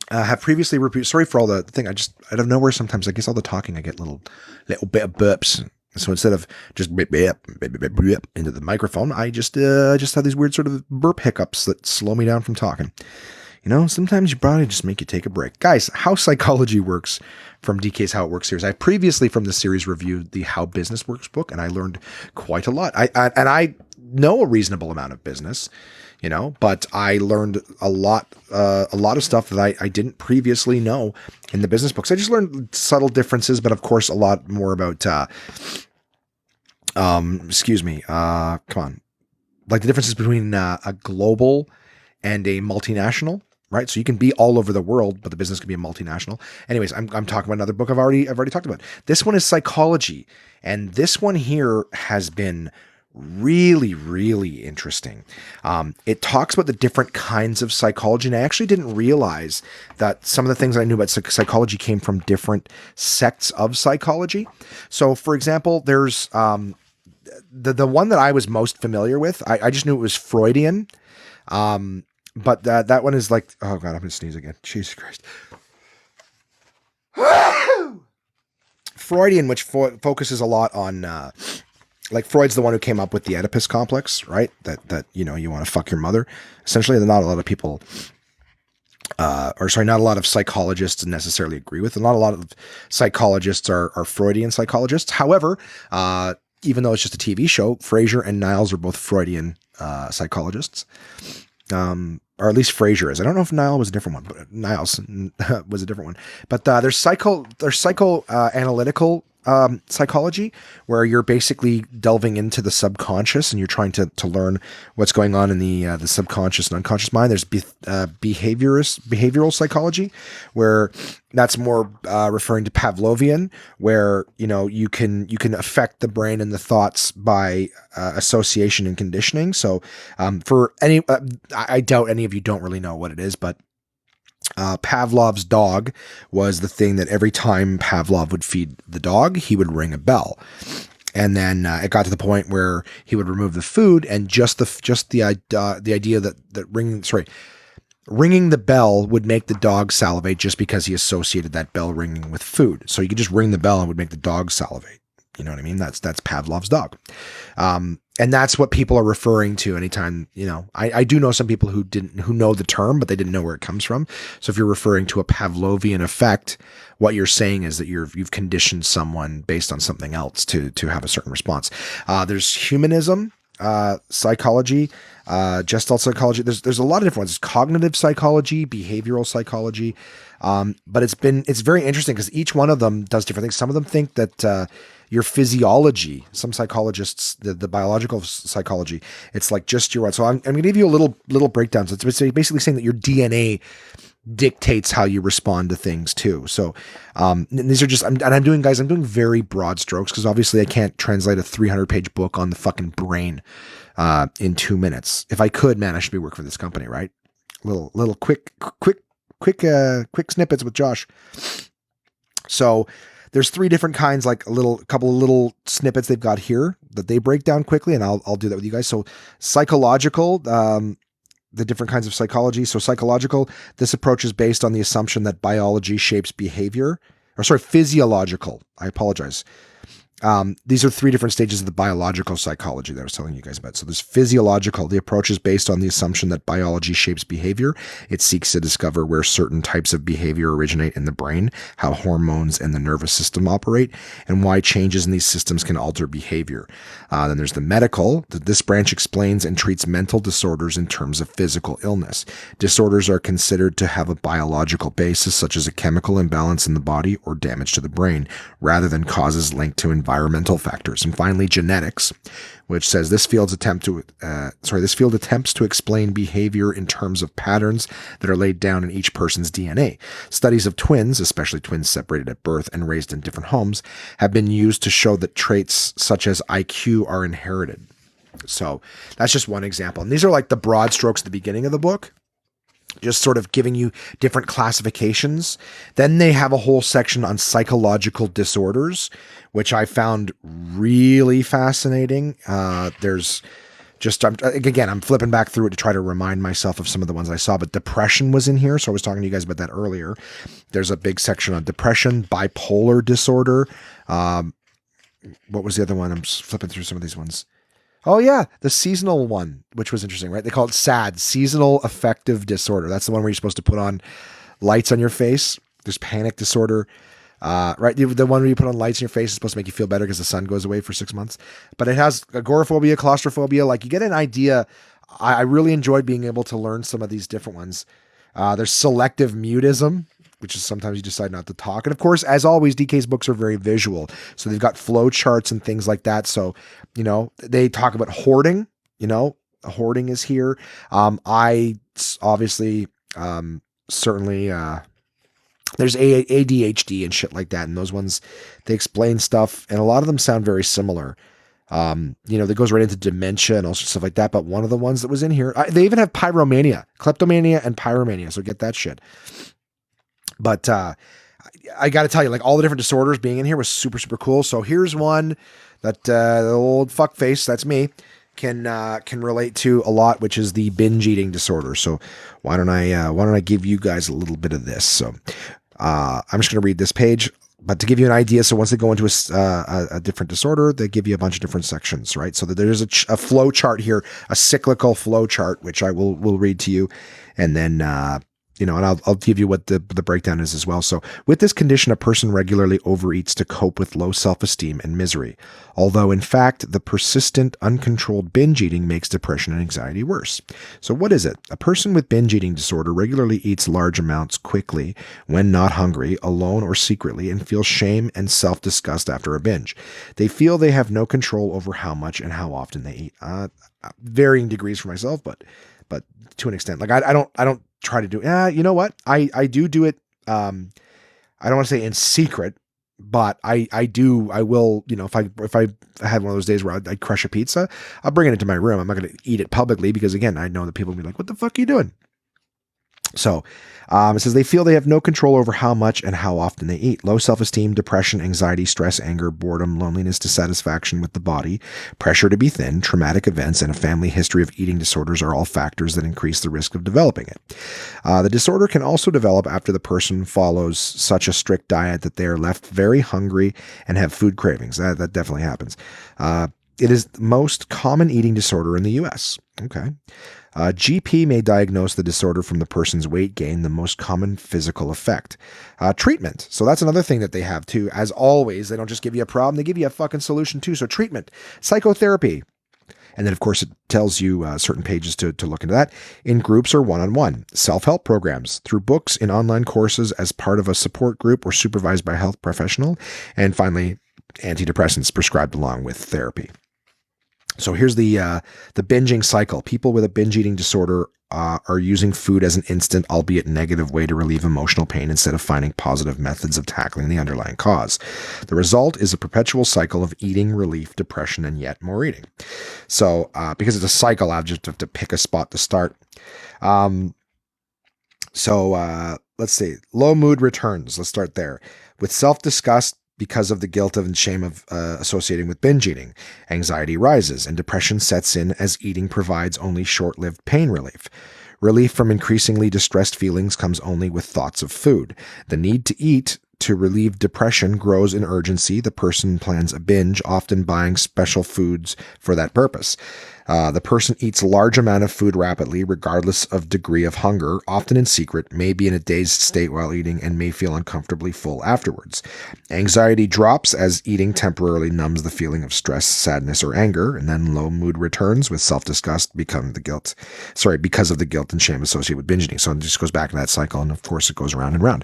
have previously reviewed, sorry for all the thing, out of nowhere sometimes, I guess all the talking, I get little bit of burps. So instead of just into the microphone, I just have these weird sort of burp hiccups that slow me down from talking. You know, sometimes your body just make you take a break. Guys, How Psychology Works from DK's How It Works series. I previously from the series reviewed the How Business Works book, and I learned quite a lot. I know a reasonable amount of business, you know, but I learned a lot of stuff that I didn't previously know in the business books. I just learned subtle differences, but of course a lot more about, come on, like the differences between a global and a multinational. Right. So you can be all over the world, but the business can be a multinational. Anyways, I'm talking about another book I've already talked about. This one is psychology. And this one here has been really, really interesting. It talks about the different kinds of psychology. And I actually didn't realize that some of the things I knew about psychology came from different sects of psychology. So for example, there's the one that I was most familiar with. I just knew it was Freudian. But that one is like, oh God, I'm going to sneeze again. Jesus Christ. Freudian, which focuses a lot on, like Freud's the one who came up with the Oedipus complex, right? That, you know, you want to fuck your mother. Essentially, not a lot of people, not a lot of psychologists necessarily agree with, and not a lot of psychologists are Freudian psychologists. However, even though it's just a TV show, Frasier and Niles are both Freudian psychologists. Or at least Frasier is. I don't know if Niles was a different one, but Niles was a different one. But there's psychoanalytical psychology, where you're basically delving into the subconscious and you're trying to learn what's going on in the subconscious and unconscious mind. There's behavioral psychology, where that's more referring to Pavlovian, where you know you can affect the brain and the thoughts by association and conditioning. So for any, I doubt any of you don't really know what it is, but Pavlov's dog was the thing that every time Pavlov would feed the dog, he would ring a bell. And then it got to the point where he would remove the food, and just the idea that ringing the bell would make the dog salivate, just because he associated that bell ringing with food. So you could just ring the bell and it would make the dog salivate. You know what I mean? That's Pavlov's dog. And that's what people are referring to anytime, you know, I do know some people who know the term, but they didn't know where it comes from. So if you're referring to a Pavlovian effect, what you're saying is that you've conditioned someone based on something else to have a certain response. There's humanism, psychology, Gestalt psychology. There's a lot of different ones. There's cognitive psychology, behavioral psychology. But it's very interesting because each one of them does different things. Some of them think that, your physiology, some psychologists, the biological psychology, it's like just your, so I'm going to give you a little breakdown. So it's basically saying that your DNA dictates how you respond to things too. So, these are just, I'm doing very broad strokes, because obviously I can't translate a 300-page book on the fucking brain, in 2 minutes. If I could, man, I should be working for this company, right? Little quick snippets with Josh. So, there's 3 different kinds, like a couple of little snippets they've got here that they break down quickly, and I'll do that with you guys. So psychological, the different kinds of psychology. So psychological, this approach is based on the assumption that biology shapes behavior. Physiological. I apologize. These are 3 different stages of the biological psychology that I was telling you guys about. So there's physiological. The approach is based on the assumption that biology shapes behavior. It seeks to discover where certain types of behavior originate in the brain, how hormones and the nervous system operate, and why changes in these systems can alter behavior. Then there's the medical. This branch explains and treats mental disorders in terms of physical illness. Disorders are considered to have a biological basis, such as a chemical imbalance in the body or damage to the brain, rather than causes linked to environmental factors. And finally, genetics, which says this field attempts to explain behavior in terms of patterns that are laid down in each person's DNA. Studies of twins, especially twins separated at birth and raised in different homes, have been used to show that traits such as IQ are inherited. So that's just one example. And these are like the broad strokes at the beginning of the book, just sort of giving you different classifications. Then they have a whole section on psychological disorders, which I found really fascinating. There's just, I'm flipping back through it to try to remind myself of some of the ones I saw, but depression was in here. So I was talking to you guys about that earlier. There's a big section on depression, bipolar disorder. What was the other one? I'm just flipping through some of these ones. Oh yeah, the seasonal one, which was interesting, right? They call it SAD, seasonal affective disorder. That's the one where you're supposed to put on lights on your face. There's panic disorder, right? The one where you put on lights on your face is supposed to make you feel better because the sun goes away for 6 months. But it has agoraphobia, claustrophobia. Like, you get an idea. I really enjoyed being able to learn some of these different ones. There's selective mutism, which is sometimes you decide not to talk. And of course, as always, DK's books are very visual. So they've got flow charts and things like that. So, they talk about hoarding, hoarding is here. I obviously, certainly, there's ADHD and shit like that. And those ones, they explain stuff, and a lot of them sound very similar. That goes right into dementia and all sorts of stuff like that. But one of the ones that was in here, they even have pyromania, kleptomania, and pyromania. So get that shit. But I got to tell you, like, all the different disorders being in here was super, super cool. So here's one that the old fuckface, that's me, can relate to a lot, which is the binge eating disorder. So why don't I give you guys a little bit of this? So I'm just going to read this page, but to give you an idea. So once they go into a different disorder, they give you a bunch of different sections, right? So there's a flow chart here, a cyclical flow chart, which I will read to you, and then and I'll give you what the breakdown is as well. So with this condition, a person regularly overeats to cope with low self-esteem and misery. Although in fact, the persistent, uncontrolled binge eating makes depression and anxiety worse. So what is it? A person with binge eating disorder regularly eats large amounts quickly when not hungry, alone or secretly, and feels shame and self-disgust after a binge. They feel they have no control over how much and how often they eat. Varying degrees for myself, but to an extent. Like, I don't try to do it. You know what? I do it. I don't want to say in secret, but I will, if I had one of those days where I'd crush a pizza, I'll bring it into my room. I'm not going to eat it publicly because, again, I know that people will be like, what the fuck are you doing? So it says they feel they have no control over how much and how often they eat. Low self-esteem, depression, anxiety, stress, anger, boredom, loneliness, dissatisfaction with the body, pressure to be thin, traumatic events, and a family history of eating disorders are all factors that increase the risk of developing it. The disorder can also develop after the person follows such a strict diet that they are left very hungry and have food cravings. That definitely happens. It is the most common eating disorder in the U.S. Okay. GP may diagnose the disorder from the person's weight gain, the most common physical effect. Treatment. So that's another thing that they have too. As always, they don't just give you a problem, they give you a fucking solution too. So treatment, psychotherapy. And then, of course, it tells you certain pages to look into that in groups or one-on-one. Self-help programs through books, in online courses, as part of a support group or supervised by a health professional. And finally, antidepressants prescribed along with therapy. So here's the binging cycle. People with a binge eating disorder are using food as an instant, albeit negative way to relieve emotional pain instead of finding positive methods of tackling the underlying cause. The result is a perpetual cycle of eating, relief, depression, and yet more eating. So because it's a cycle, I just have to pick a spot to start. So let's see. Low mood returns. Let's start there. With self-disgust, because of the guilt and shame of associating with binge eating, anxiety rises and depression sets in as eating provides only short-lived pain relief. Relief from increasingly distressed feelings comes only with thoughts of food. The need to eat to relieve depression grows in urgency, the person plans a binge, often buying special foods for that purpose. The person eats a large amount of food rapidly, regardless of degree of hunger, often in secret, may be in a dazed state while eating, and may feel uncomfortably full afterwards. Anxiety drops as eating temporarily numbs the feeling of stress, sadness, or anger, and then low mood returns with self-disgust because of the guilt and shame associated with binge eating. So it just goes back to that cycle, and of course it goes around and round.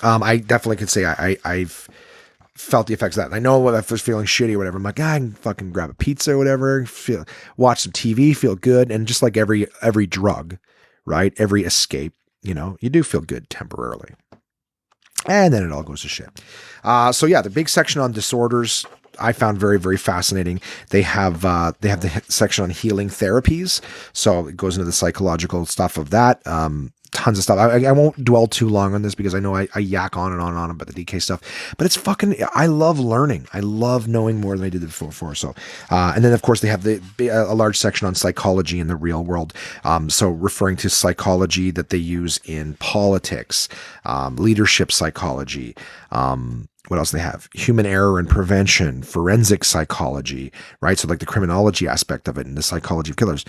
I definitely could say I've felt the effects of that. And I know when I was feeling shitty or whatever, I'm like, I can fucking grab a pizza or whatever, watch some TV, feel good. And just like every drug, right? Every escape, you do feel good temporarily. And then it all goes to shit. So yeah, the big section on disorders I found very, very fascinating. They have the section on healing therapies. So it goes into the psychological stuff of that. Tons of stuff. I won't dwell too long on this because I know I yak on and on and on about the DK stuff, but it's I love learning. I love knowing more than I did before. So, and then of course they have a large section on psychology in the real world. So referring to psychology that they use in politics, leadership psychology, what else do they have? Human error and prevention, forensic psychology, right? So like the criminology aspect of it and the psychology of killers.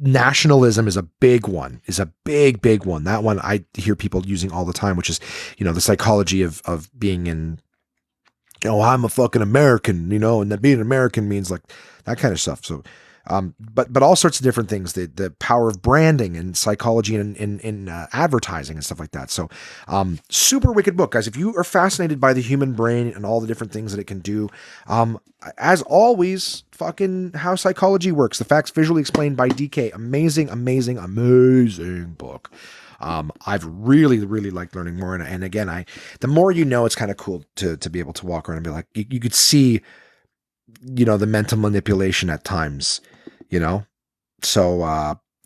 Nationalism is a big one, big one. That one I hear people using all the time, which is, the psychology of being in, I'm a fucking American, and that being an American means like that kind of stuff. So, but all sorts of different things, the power of branding and psychology and in advertising and stuff like that. So, super wicked book, guys. If you are fascinated by the human brain and all the different things that it can do, as always, fucking How Psychology Works, the facts visually explained by DK. Amazing book. I've really, really liked learning more. And again, the more it's kind of cool to be able to walk around and be like, you could see, the mental manipulation at times, so,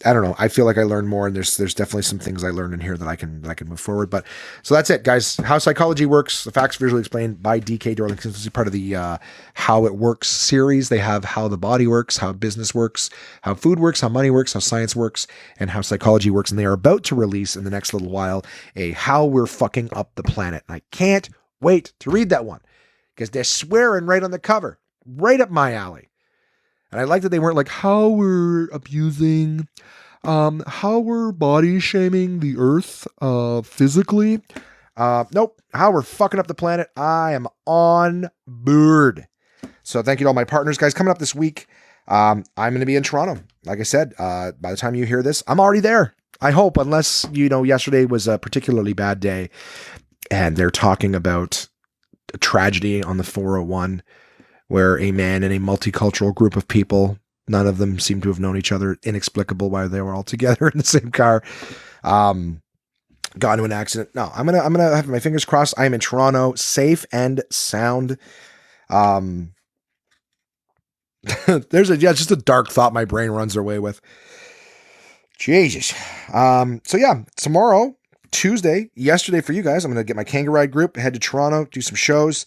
I don't know. I feel like I learned more, and there's definitely some things I learned in here that I can move forward. But so that's it, guys. How Psychology Works, the facts visually explained by DK Darlington. This is part of the How It Works series. They have How the Body Works, How Business Works, How Food Works, How Money Works, How Science Works, and How Psychology Works. And they are about to release in the next little while a How We're Fucking Up the Planet. And I can't wait to read that one because they're swearing right on the cover, right up my alley. And I like that they weren't like how we're abusing, how we're body shaming the earth physically. Nope. How we're fucking up the planet. I am on board. So thank you to all my partners, guys. Coming up this week, I'm going to be in Toronto. Like I said, by the time you hear this, I'm already there. I hope, unless, yesterday was a particularly bad day and they're talking about a tragedy on the 401. Where a man and a multicultural group of people, none of them seem to have known each other, inexplicable why they were all together in the same car, got into an accident. No, I'm gonna have my fingers crossed. I am in Toronto, safe and sound. There's just a dark thought my brain runs away with. Jesus. So yeah, tomorrow, Tuesday, yesterday for you guys, I'm going to get my Kangaroo Ride group, head to Toronto, do some shows,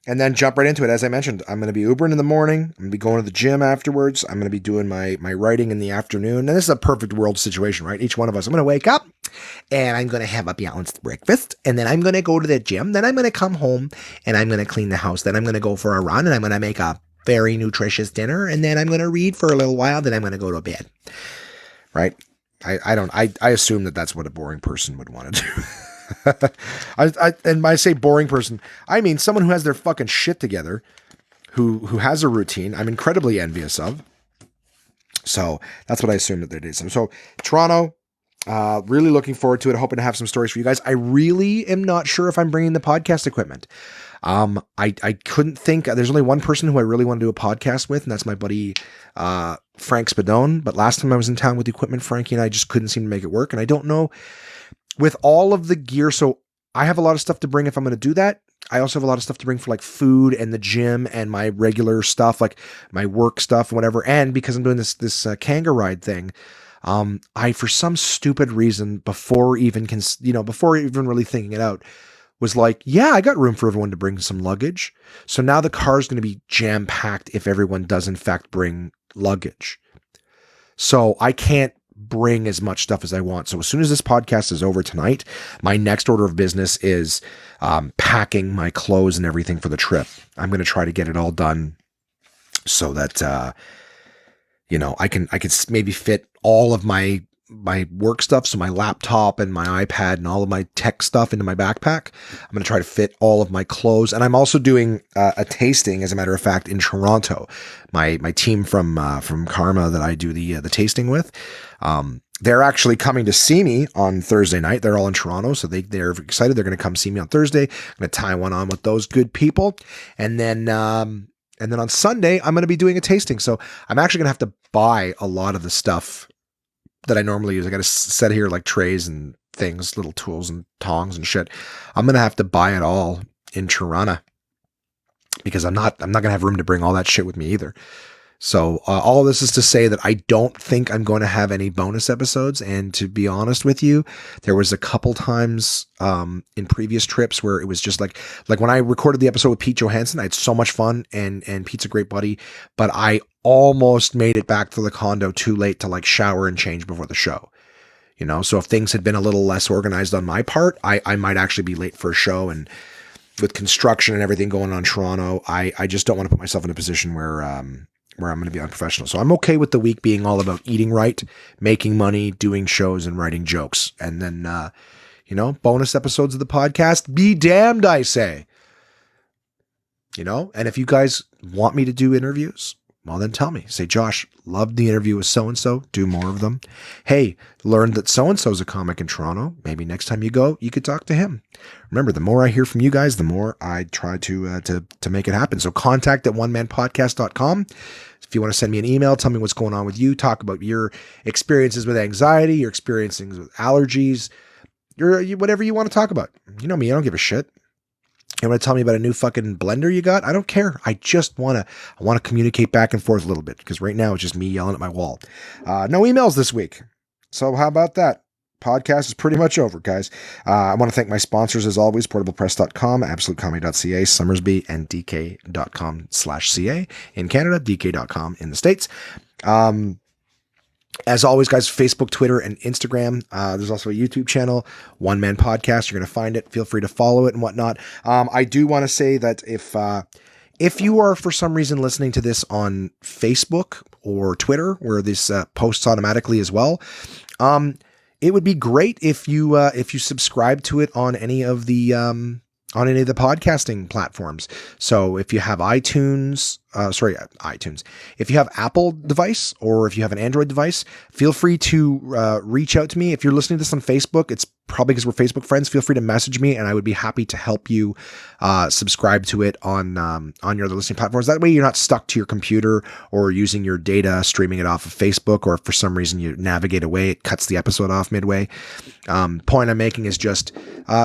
and then jump right into it. As I mentioned, I'm going to be Ubering in the morning. I'm going to be going to the gym afterwards. I'm going to be doing my writing in the afternoon. And this is a perfect world situation, right? Each one of us, I'm going to wake up and I'm going to have a balanced breakfast. And then I'm going to go to the gym. Then I'm going to come home and I'm going to clean the house. Then I'm going to go for a run and I'm going to make a very nutritious dinner. And then I'm going to read for a little while. Then I'm going to go to bed, right? I assume that that's what a boring person would want to do. And when I say boring person, I mean someone who has their fucking shit together, who has a routine. I'm incredibly envious of. So that's what I assume that they did. So Toronto, really looking forward to it. Hoping to have some stories for you guys. I really am not sure if I'm bringing the podcast equipment. I couldn't think. There's only one person who I really want to do a podcast with, and that's my buddy Frank Spadone. But last time I was in town with the equipment, Frankie and I just couldn't seem to make it work. And I don't know with all of the gear. So I have a lot of stuff to bring if I'm going to do that. I also have a lot of stuff to bring for like food and the gym and my regular stuff, like my work stuff and whatever. And because I'm doing this Kangaroo Ride thing, I, for some stupid reason, before even really thinking it out, was like, yeah, I got room for everyone to bring some luggage. So now the car is going to be jam packed if everyone does in fact bring luggage. So I can't bring as much stuff as I want. So as soon as this podcast is over tonight, my next order of business is packing my clothes and everything for the trip. I'm going to try to get it all done so that, I can maybe fit all of my work stuff, so my laptop and my iPad and all of my tech stuff into my backpack. I'm going to try to fit all of my clothes. And I'm also doing a tasting, as a matter of fact, in Toronto. My team from Karma that I do the tasting with, they're actually coming to see me on Thursday night. They're all in Toronto, so they're excited. They're going to come see me on Thursday. I'm going to tie one on with those good people. And then on Sunday, I'm going to be doing a tasting. So I'm actually going to have to buy a lot of the stuff that I normally use. I got a set here like trays and things, little tools and tongs and shit. I'm going to have to buy it all in Toronto because I'm not going to have room to bring all that shit with me either. So all of this is to say that I don't think I'm going to have any bonus episodes. And to be honest with you, there was a couple times in previous trips where it was just like when I recorded the episode with Pete Johansson, I had so much fun and Pete's a great buddy, but I almost made it back to the condo too late to like shower and change before the show. So if things had been a little less organized on my part, I might actually be late for a show. And with construction and everything going on in Toronto, I just don't want to put myself in a position where I'm going to be unprofessional. So I'm okay with the week being all about eating right, making money, doing shows, and writing jokes. And then, bonus episodes of the podcast, be damned, I say. And if you guys want me to do interviews, well, then tell me. Say, Josh, loved the interview with so-and-so. Do more of them. Hey, learned that so-and-so is a comic in Toronto. Maybe next time you go, you could talk to him. Remember, the more I hear from you guys, the more I try to make it happen. So contact at onemanpodcast.com. If you want to send me an email, tell me what's going on with you. Talk about your experiences with anxiety, your experiences with allergies, whatever you want to talk about. You know me, I don't give a shit. You want to tell me about a new fucking blender you got? I don't care. I just want to communicate back and forth a little bit because right now it's just me yelling at my wall. No emails this week. So how about that? Podcast is pretty much over, guys. I want to thank my sponsors as always, portablepress.com, absolutecomedy.ca, Summersby, and dk.com/ca in Canada, dk.com in the States. As always, guys, Facebook, Twitter, and Instagram. There's also a YouTube channel, One Man Podcast. You're going to find it. Feel free to follow it and whatnot. I do want to say that if you are for some reason listening to this on Facebook or Twitter, where this posts automatically as well, it would be great if you subscribe to it on any of the podcasting platforms. So if you have iTunes, if you have Apple device or if you have an Android device, feel free to reach out to me. If you're listening to this on Facebook, it's probably because we're Facebook friends. Feel free to message me and I would be happy to help you subscribe to it on your other listening platforms. That way you're not stuck to your computer or using your data, streaming it off of Facebook, or if for some reason you navigate away, it cuts the episode off midway. Point I'm making is just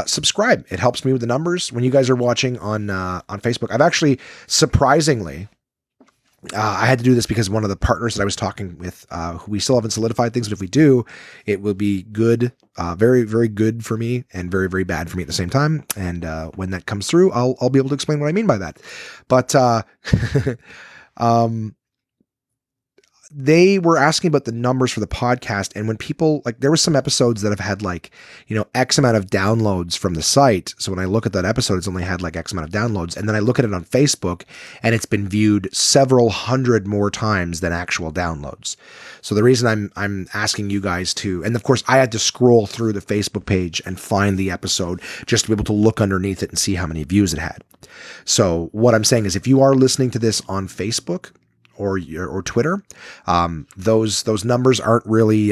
subscribe. It helps me with the numbers when you guys are watching on Facebook. I've actually, surprisingly, I had to do this because one of the partners that I was talking with, who we still haven't solidified things, but if we do, it will be good, very, very good for me and very, very bad for me at the same time. And when that comes through, I'll be able to explain what I mean by that. But they were asking about the numbers for the podcast. And when people, like, there was some episodes that have had X amount of downloads from the site. So when I look at that episode, it's only had X amount of downloads. And then I look at it on Facebook and it's been viewed several hundred more times than actual downloads. So the reason I'm asking you guys to, and of course I had to scroll through the Facebook page and find the episode just to be able to look underneath it and see how many views it had. So what I'm saying is, if you are listening to this on Facebook or Twitter, those numbers aren't really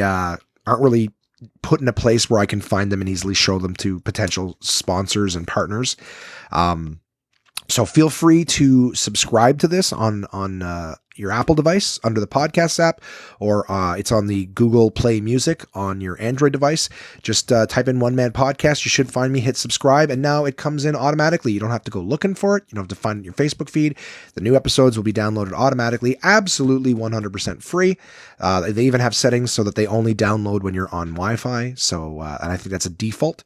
put in a place where I can find them and easily show them to potential sponsors and partners. So feel free to subscribe to this on your Apple device under the podcast app, or it's on the Google Play Music on your Android device. Just type in One Man Podcast. You should find me, hit subscribe, and now it comes in automatically. You don't have to go looking for it. You don't have to find it in your Facebook feed. The new episodes will be downloaded automatically, absolutely 100% free. They even have settings so that they only download when you're on Wi-Fi. So, and I think that's a default.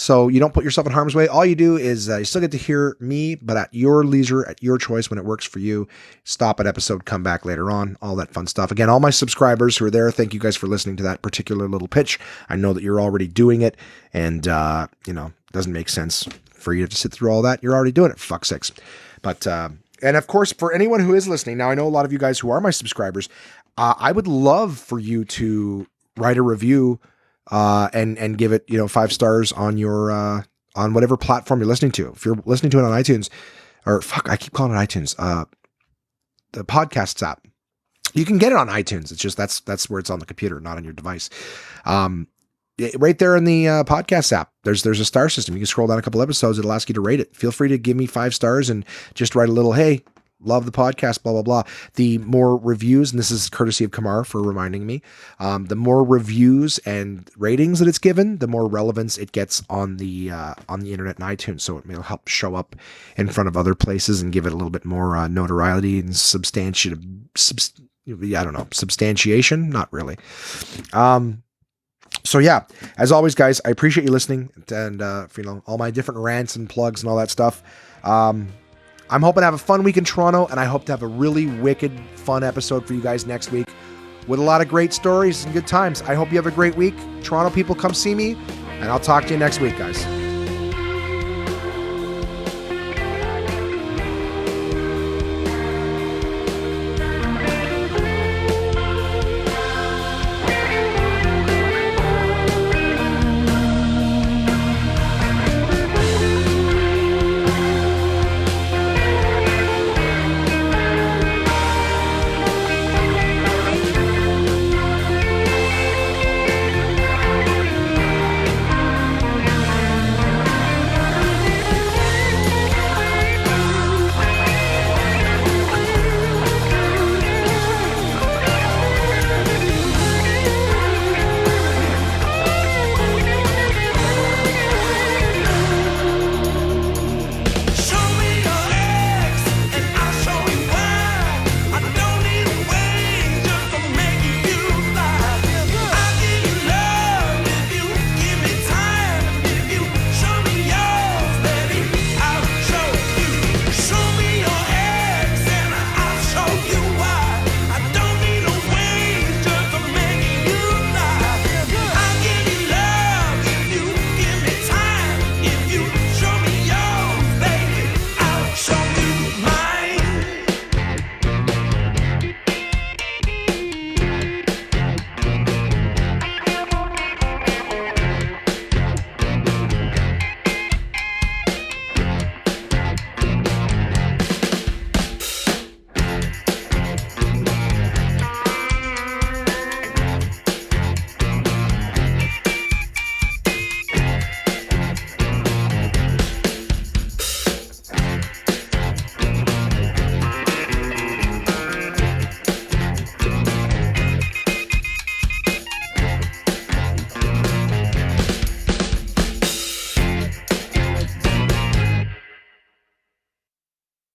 So you don't put yourself in harm's way. All you do is you still get to hear me, but at your leisure, at your choice, when it works for you. Stop an episode, come back later on, all that fun stuff. Again, all my subscribers who are there, thank you guys for listening to that particular little pitch. I know that you're already doing it, and it doesn't make sense for you to sit through all that. You're already doing it, for fuck's sakes. But and of course, for anyone who is listening, now I know a lot of you guys who are my subscribers, I would love for you to write a review and give it 5 stars on your on whatever platform you're listening to. If you're listening to it on iTunes, I keep calling it iTunes, the podcasts app. You can get it on iTunes. It's just that's where it's on the computer, not on your device. Right there in the podcast app, there's a star system. You can scroll down a couple episodes. It'll ask you to rate it. Feel free to give me 5 stars and just write a little, hey, love the podcast, blah, blah, blah. The more reviews, and this is courtesy of Kamar for reminding me, the more reviews and ratings that it's given, the more relevance it gets on the internet and iTunes. So it may help show up in front of other places and give it a little bit more notoriety and substantiation. Not really. So yeah, as always, guys, I appreciate you listening and all my different rants and plugs and all that stuff. I'm hoping to have a fun week in Toronto, and I hope to have a really wicked, fun episode for you guys next week with a lot of great stories and good times. I hope you have a great week. Toronto people, come see me, and I'll talk to you next week, guys.